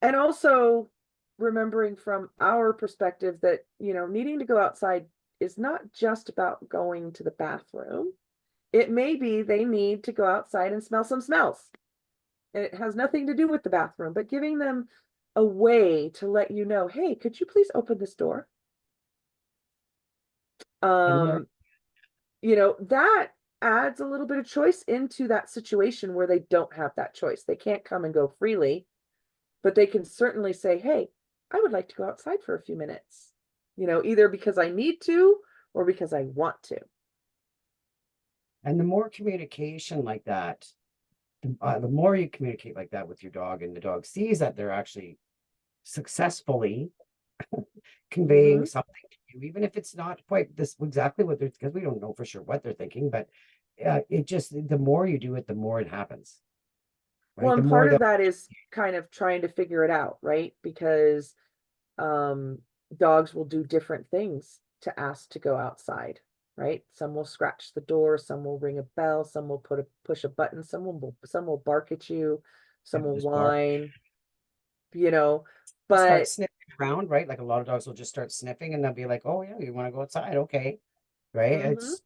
and also remembering from our perspective that, needing to go outside is not just about going to the bathroom. It may be they need to go outside and smell some smells. And it has nothing to do with the bathroom, but giving them a way to let you know, hey, could you please open this door? And learn. Um, that adds a little bit of choice into that situation where they don't have that choice. They can't come and go freely, but they can certainly say, hey, I would like to go outside for a few minutes, either because I need to or because I want to. And the more communication like that, the more you communicate like that with your dog, and the dog sees that they're actually successfully conveying Hmm. something to you, even if it's not quite this exactly what they're, because we don't know for sure what they're thinking, but it just, the more you do it, the more it happens, Well, right? The and more part of they'll, that is kind of trying to figure it out, right? Because um, dogs will do different things to ask to go outside, right? Some will scratch the door, some will ring a bell, some will push a button, some will bark at you, some will just bark. whine, you know. They'll start But sniffing around, right? Like a lot of dogs will just start sniffing, and they'll be like, "Oh yeah, you want to go outside? Okay." Right? mhm, It's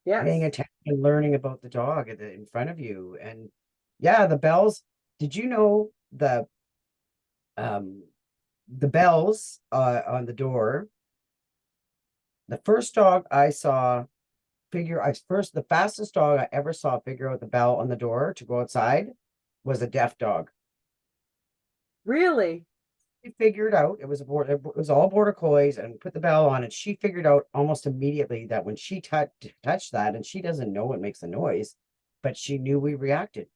paying yes, attention and learning about the dog in front of you. And yeah, the bells. Did you know um the bells on the door? The first dog I saw the fastest dog I ever saw figure out the bell on the door to go outside was a deaf dog. really. She figured out it was all border collies, and put the bell on, and she figured out almost immediately that when she touched that, and she doesn't know what makes the noise, but she knew we reacted.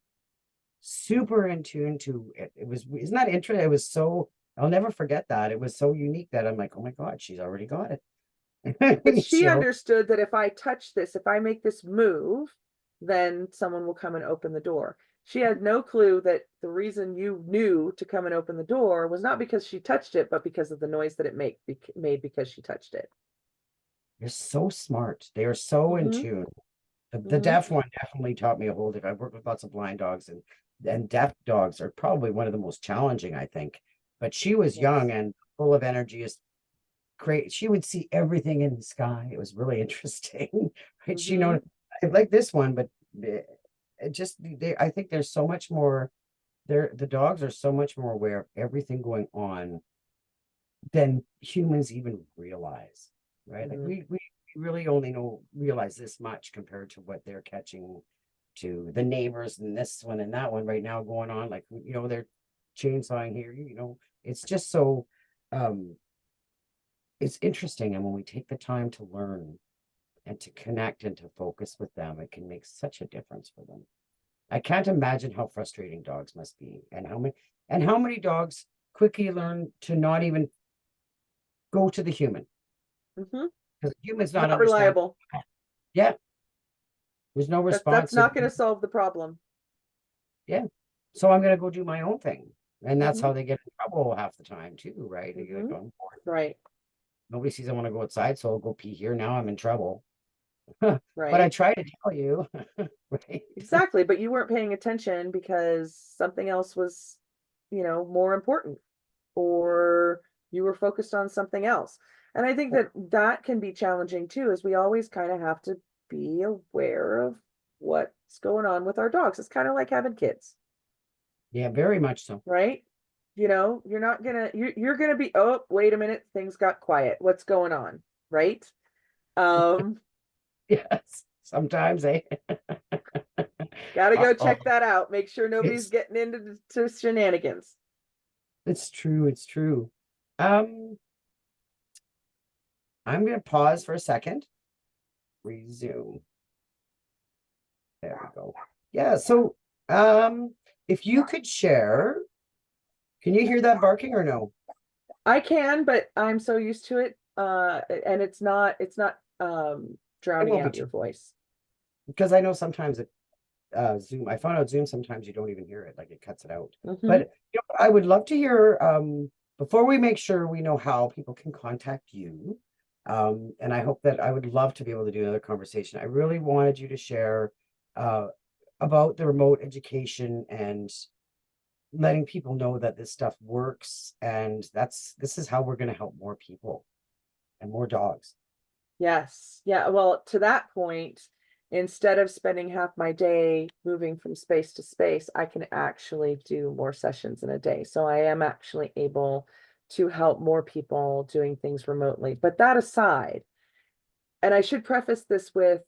Super in tune to it. It was, isn't that interesting? It was so, I'll never forget that. It was so unique that I'm like, oh my God, she's already got But it. she understood that if I touch this, if I make this move, then someone will come and open the door. She had no clue that the reason you knew to come and open the door was not because she touched it, but because of the noise that it made because she touched it. They're so smart. They are so in Hmm. tune. The Hmm. deaf one definitely taught me a whole different. I've worked with lots of blind dogs, and deaf dogs are probably one of the most challenging, I think. But she was young Yes. and full of energy. Is great. She would see everything in the sky. It was really interesting, right? She Hmm. know, I like this one, but it just I think there's so much more. The dogs are so much more aware of everything going on than humans even realize, right? Like Hmm. we really only realize this much compared to what they're catching, to the neighbors and this one and that one right now going on. Like, they're chainsawing here, it's just so um it's interesting. And when we take the time to learn and to connect and to focus with them, it can make such a difference for them. I can't imagine how frustrating dogs must be, and how many dogs quickly learn to not even go to the human, Hmm. because humans not Not understand. reliable. Yeah, there's no That's response. not going to solve the problem. Yeah, so I'm gonna go do my own thing, and that's Hmm. how they get in trouble half the time too, right? They get Hmm. going for it. Right. Nobody sees I want to go outside, so I'll go pee here. Now I'm in trouble. But I Right. try to tell you, right? Exactly. But you weren't paying attention because something else was, more important, or you were focused on something else. And I think that that can be challenging too, is we always kind of have to be aware of what's going on with our dogs. It's kind of like having kids, Yeah, very much so. right? You're not gonna you're gonna be, oh, wait a minute, things got quiet. What's going on? Right? Um, Yes, sometimes, eh? Gotta go Uh-oh. check that out. Make sure nobody's It's getting into shenanigans. it's true. It's true. Um, I'm going to pause for a second. Resume. There we go. Yeah, so if you could share, can you hear that barking or no? I can, but I'm so used to it. And it's not It drowning won't be out too, your voice. because I know sometimes it Zoom, I found out Zoom sometimes you don't even hear it, like it cuts it out. Hmm. But I would love to hear before we make sure we know how people can contact you. And I hope that I would love to be able to do another conversation. I really wanted you to share uh about the remote education and letting people know that this stuff works, and this is how we're going to help more people and more dogs. Yes. Yeah. Well, to that point, instead of spending half my day moving from space to space, I can actually do more sessions in a day. So I am actually able to help more people doing things remotely. But that aside, and I should preface this with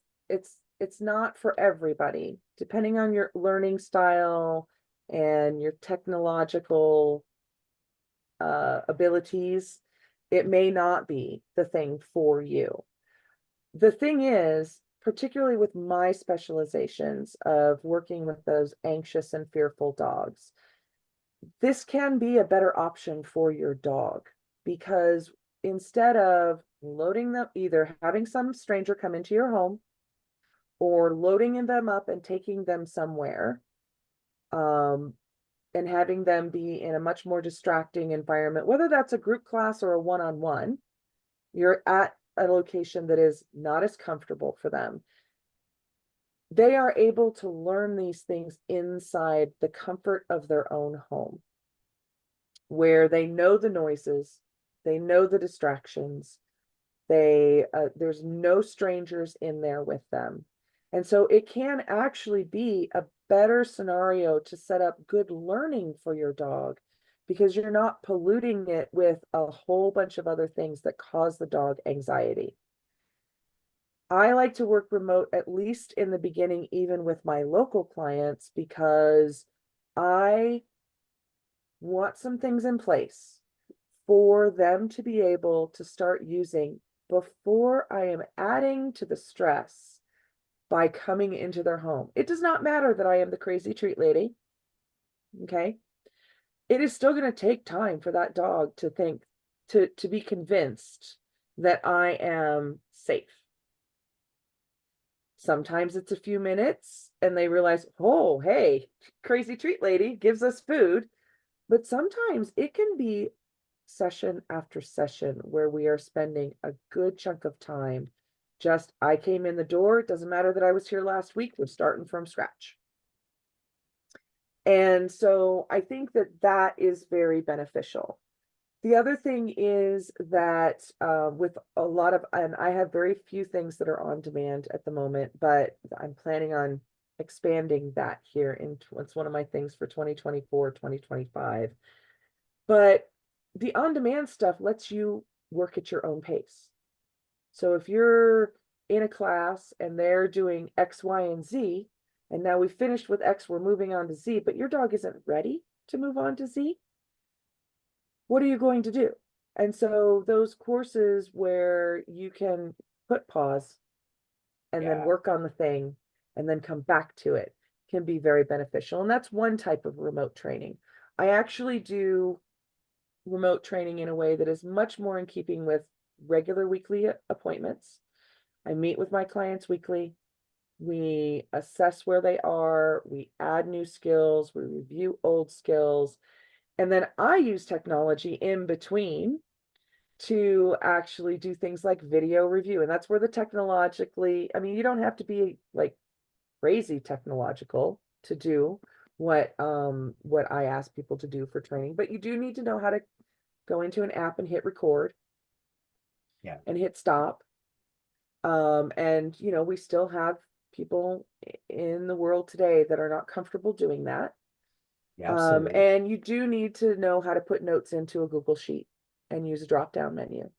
it's not for everybody. Depending on your learning style and your technological abilities, it may not be the thing for you. The thing is, particularly with my specializations of working with those anxious and fearful dogs, this can be a better option for your dog, because instead of loading them, either having some stranger come into your home or loading them up and taking them somewhere, um, and having them be in a much more distracting environment, whether that's a group class or a one-on-one, you're at a location that is not as comfortable for them. They are able to learn these things inside the comfort of their own home, where they know the noises, they know the distractions, there's no strangers in there with them. And so it can actually be a better scenario to set up good learning for your dog, because you're not polluting it with a whole bunch of other things that cause the dog anxiety. I like to work remote, at least in the beginning, even with my local clients, because I want some things in place for them to be able to start using before I am adding to the stress by coming into their home. It does not matter that I am the crazy treat lady. Okay. It is still going to take time for that dog to think, to be convinced that I am safe. Sometimes it's a few minutes and they realize, oh, hey, crazy treat lady gives us food. But sometimes it can be session after session where we are spending a good chunk of time. Just, I came in the door. It doesn't matter that I was here last week. We're starting from scratch. And so I think that that is very beneficial. The other thing is that with a lot of, and I have very few things that are on demand at the moment, but I'm planning on expanding that here it's one of my things for 2024, 2025. But the on-demand stuff lets you work at your own pace. So if you're in a class and they're doing X, Y, and Z, and now we've finished with X, we're moving on to Z, but your dog isn't ready to move on to Z, what are you going to do? And so those courses where you can put pause and then Yeah. work on the thing and then come back to it can be very beneficial. And that's one type of remote training. I actually do remote training in a way that is much more in keeping with regular weekly appointments. I meet with my clients weekly. We assess where they are. We add new skills. We review old skills. And then I use technology in between to actually do things like video review. And that's where the technologically, I mean, you don't have to be like crazy technological to do what I ask people to do for training, but you do need to know how to go into an app and hit record Yeah. and hit stop. And we still have people in the world today that are not comfortable doing that. Yeah, absolutely. And you do need to know how to put notes into a Google Sheet and use a drop-down menu.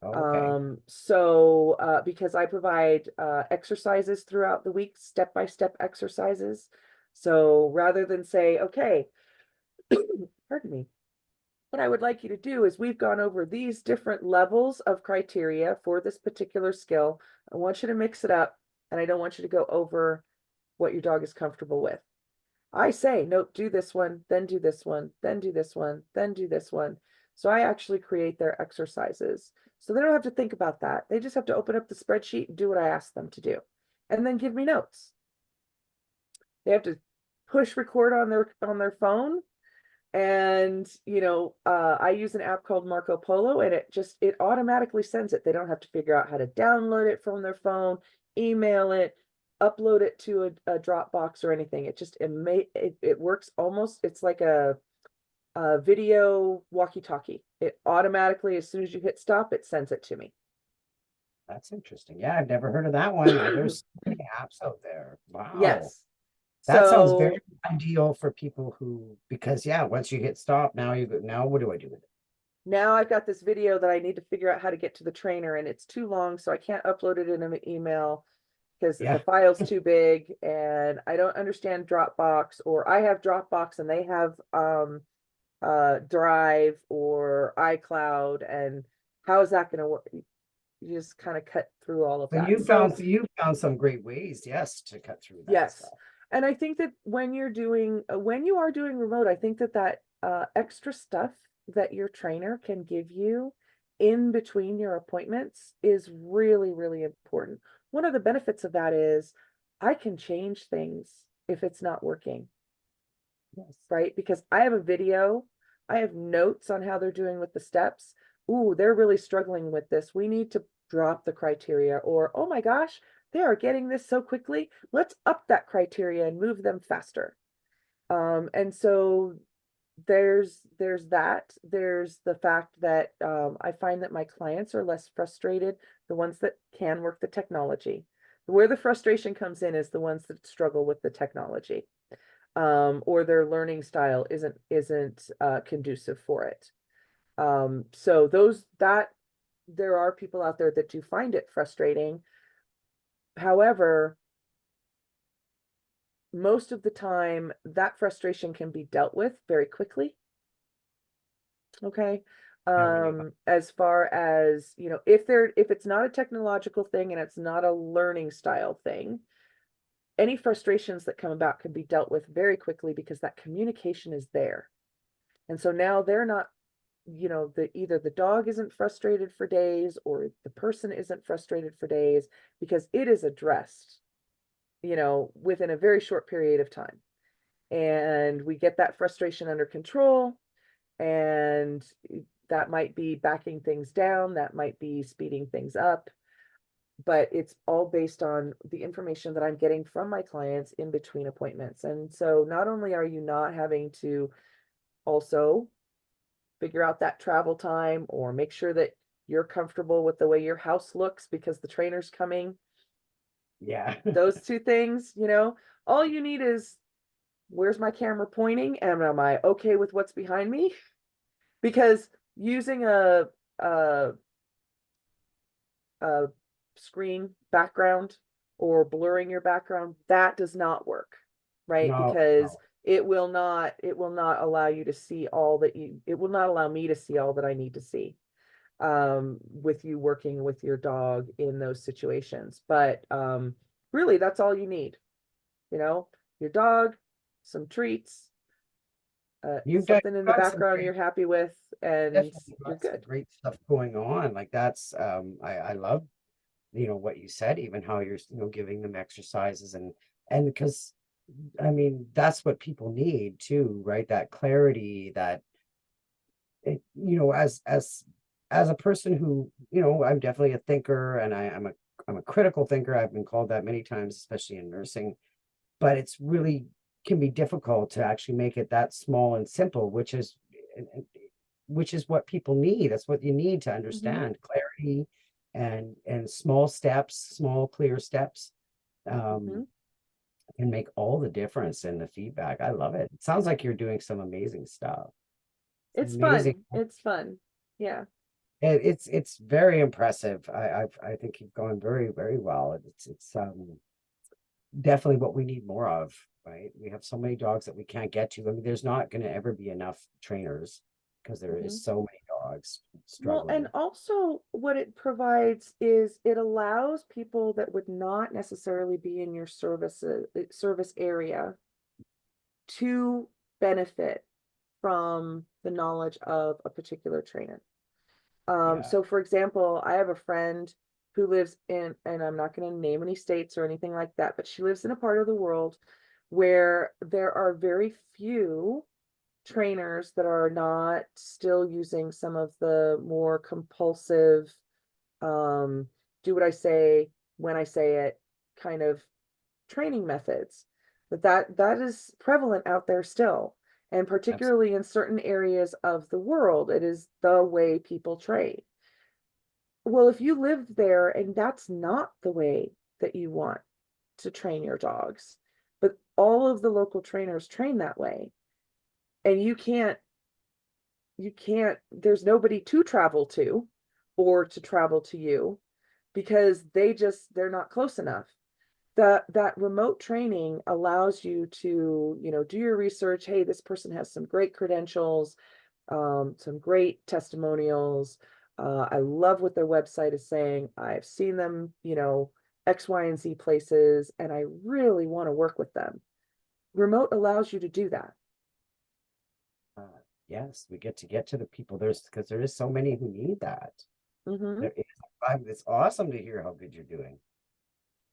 Okay. So because I provide exercises throughout the week, step-by-step exercises. So rather than say, okay, pardon me, what I would like you to do is we've gone over these different levels of criteria for this particular skill. I want you to mix it up, and I don't want you to go over what your dog is comfortable with. I say, nope, do this one, then do this one, then do this one, then do this one. So I actually create their exercises. So they don't have to think about that. They just have to open up the spreadsheet and do what I ask them to do, and then give me notes. They have to push record on their phone, and I use an app called Marco Polo, and it automatically sends it. They don't have to figure out how to download it from their phone, email it, upload it to a Dropbox or anything. It works almost, it's like a video walkie-talkie. It automatically, as soon as you hit stop, it sends it to me. That's interesting. Yeah, I've never heard of that one. There's so many apps out there. Wow. Yes. That sounds So very ideal for people who, because yeah, once you hit stop, now now what do I do with it? now I've got this video that I need to figure out how to get to the trainer, and it's too long, so I can't upload it in an email because the Yeah. file's too big, and I don't understand Dropbox, or I have Dropbox and they have Drive or iCloud, and how is that going to work? You just kind of cut through all of So that. So you found some great ways, yes, to cut through that yes. stuff. And I think that when you are doing remote, I think that extra stuff that your trainer can give you in between your appointments is really, really important. One of the benefits of that is I can change things if it's not working, Yes. right? Because I have a video, I have notes on how they're doing with the steps. Ooh, they're really struggling with this. We need to drop the criteria, or, oh my gosh, they are getting this so quickly. Let's up that criteria and move them faster. And so there's that. There's the fact that I find that my clients are less frustrated, the ones that can work the technology. Where the frustration comes in is the ones that struggle with the technology, or their learning style isn't conducive for it. So there are people out there that do find it frustrating. However, most of the time that frustration can be dealt with very quickly. Okay. As far as, if it's not a technological thing and it's not a learning style thing, any frustrations that come about can be dealt with very quickly because that communication is there. And so now they're not, either the dog isn't frustrated for days or the person isn't frustrated for days because it is addressed, within a very short period of time. And we get that frustration under control, and that might be backing things down, that might be speeding things up, but it's all based on the information that I'm getting from my clients in between appointments. And so not only are you not having to also figure out that travel time or make sure that you're comfortable with the way your house looks because the trainer's coming, Yeah. those two things, all you need is, where's my camera pointing, and am I okay with what's behind me? Because using a screen background or blurring your background, that does not work, right? No, Because no. it will not allow you to see it will not allow me to see all that I need to see, with you working with your dog in those situations. But really, that's all you need, your dog, some treats, You've something in the got some background great, you're happy with, and definitely you're got some good. great stuff going on. Like that's I love, what you said, even how you're, giving them exercises and because I mean that's what people need too, right? That clarity, that as a person who, I'm definitely a thinker, and I'm a critical thinker. I've been called that many times, especially in nursing, but it's really can be difficult to actually make it that small and simple, which is what people need. That's what you need to Mhm. understand clarity and small steps, small clear steps, Mhm. um, can make all the difference in the feedback. I love it. It sounds like you're doing some amazing stuff. It's Amazing. fun. It's fun. Yeah. It's very impressive. I think you've gone very, very well. It's definitely what we need more of, right? We have so many dogs that we can't get to. I mean, there's not going to ever be enough trainers. because there Mhm. is so many dogs Well, and struggling. also what it provides is it allows people that would not necessarily be in your service area to benefit from the knowledge of a particular trainer. Yeah, So for example, I have a friend who lives in, and I'm not going to name any states or anything like that, but she lives in a part of the world where there are very few trainers that are not still using some of the more compulsive, um, do what I say when I say it kind of training methods. That is prevalent out there still. And absolutely. particularly in certain areas of the world, it is the way people train. Well, if you live there and that's not the way that you want to train your dogs, but all of the local trainers train that way, and you can't, there's nobody to travel to or to travel to you because they're not close enough. That remote training allows you to, do your research. Hey, this person has some great credentials, some great testimonials. I love what their website is saying. I've seen them, X, Y, and Z places, and I really want to work with them. Remote allows you to do that. Uh, yes, we get to the people. There's because there is so many who need that. Hmm. There is. It's awesome to hear how good you're doing.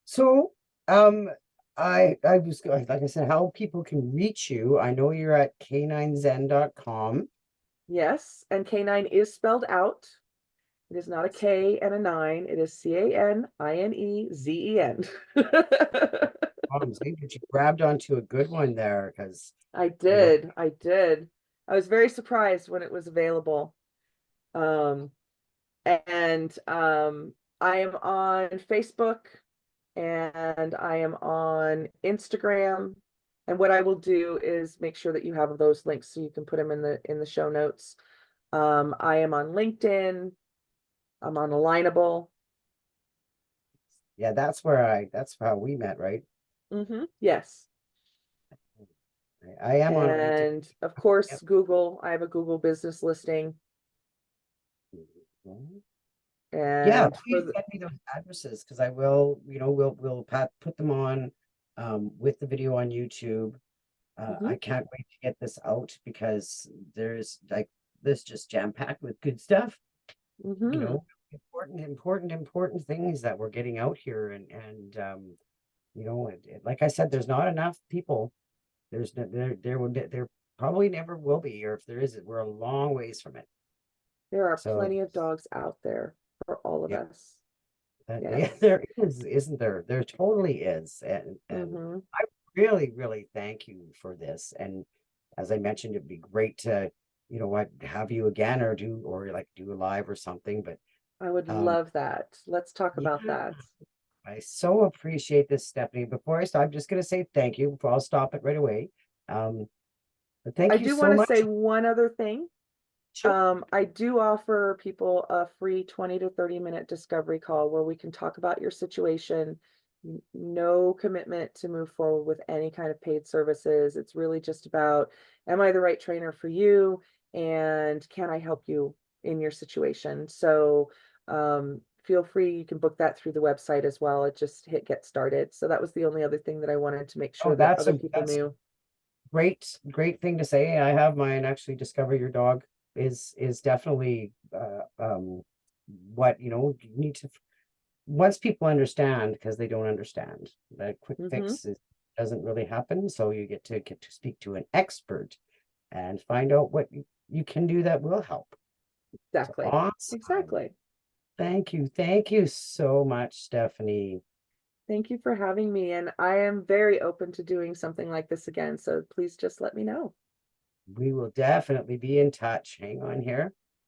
So, um, I was like I said, how people can reach you. I know you're at caninezen.com. Yes, and canine is spelled out. It is not a K and a nine. It is Caninezen. See, but you grabbed onto a good one there because I you know, did. I did. I was very surprised when it was available. Um, and I am on Facebook and I am on Instagram. And what I will do is make sure that you have those links so you can put them in the show notes. I am on LinkedIn. I'm on Alignable. yeah, that's how we met, right? Yes. I am on LinkedIn. And of course, Yep. Google. I have a Google business listing. Yeah, And for please send me those addresses because I will, we'll put them on with the video on YouTube. I mhm, can't wait to get this out because there's like this just jam-packed with good stuff, you mhm. know, important things that we're getting out here like I said, there's not enough people. There probably never will be, or if there is, we're a long ways from it. There are So plenty of dogs out there for all of yeah, us. yeah, Yes. there is, isn't there? There totally is. And Mhm. I really, really thank you for this. And as I mentioned, it'd be great to, have you again or like do a live or something. But I would um love that. Let's talk yeah, about that. I so appreciate this, Stephanie. Before I stop, I'm just gonna say thank you before I'll stop it right away. Um, but I thank you do so want to say much. one other thing. Sure. I do offer people a free 20 to 30-minute discovery call where we can talk about your situation. No commitment to move forward with any kind of paid services. It's really just about, am I the right trainer for you? And can I help you in your situation? So feel free, you can book that through the website as well. It just hit get started. So that was the only other thing that I wanted to make Oh, sure that other people that's knew. great thing to say. I have mine actually. Discover Your Dog is definitely what you need to once people understand because they don't understand. The quick Hmm. doesn't really happen, so you get to speak to an expert and find out what you can do that will help. So Exactly. awesome. Exactly. Thank you so much, Stephanie. Thank you for having me, and I am very open to doing something like this again, so please just let me know. We will definitely be in touch. Hang on here.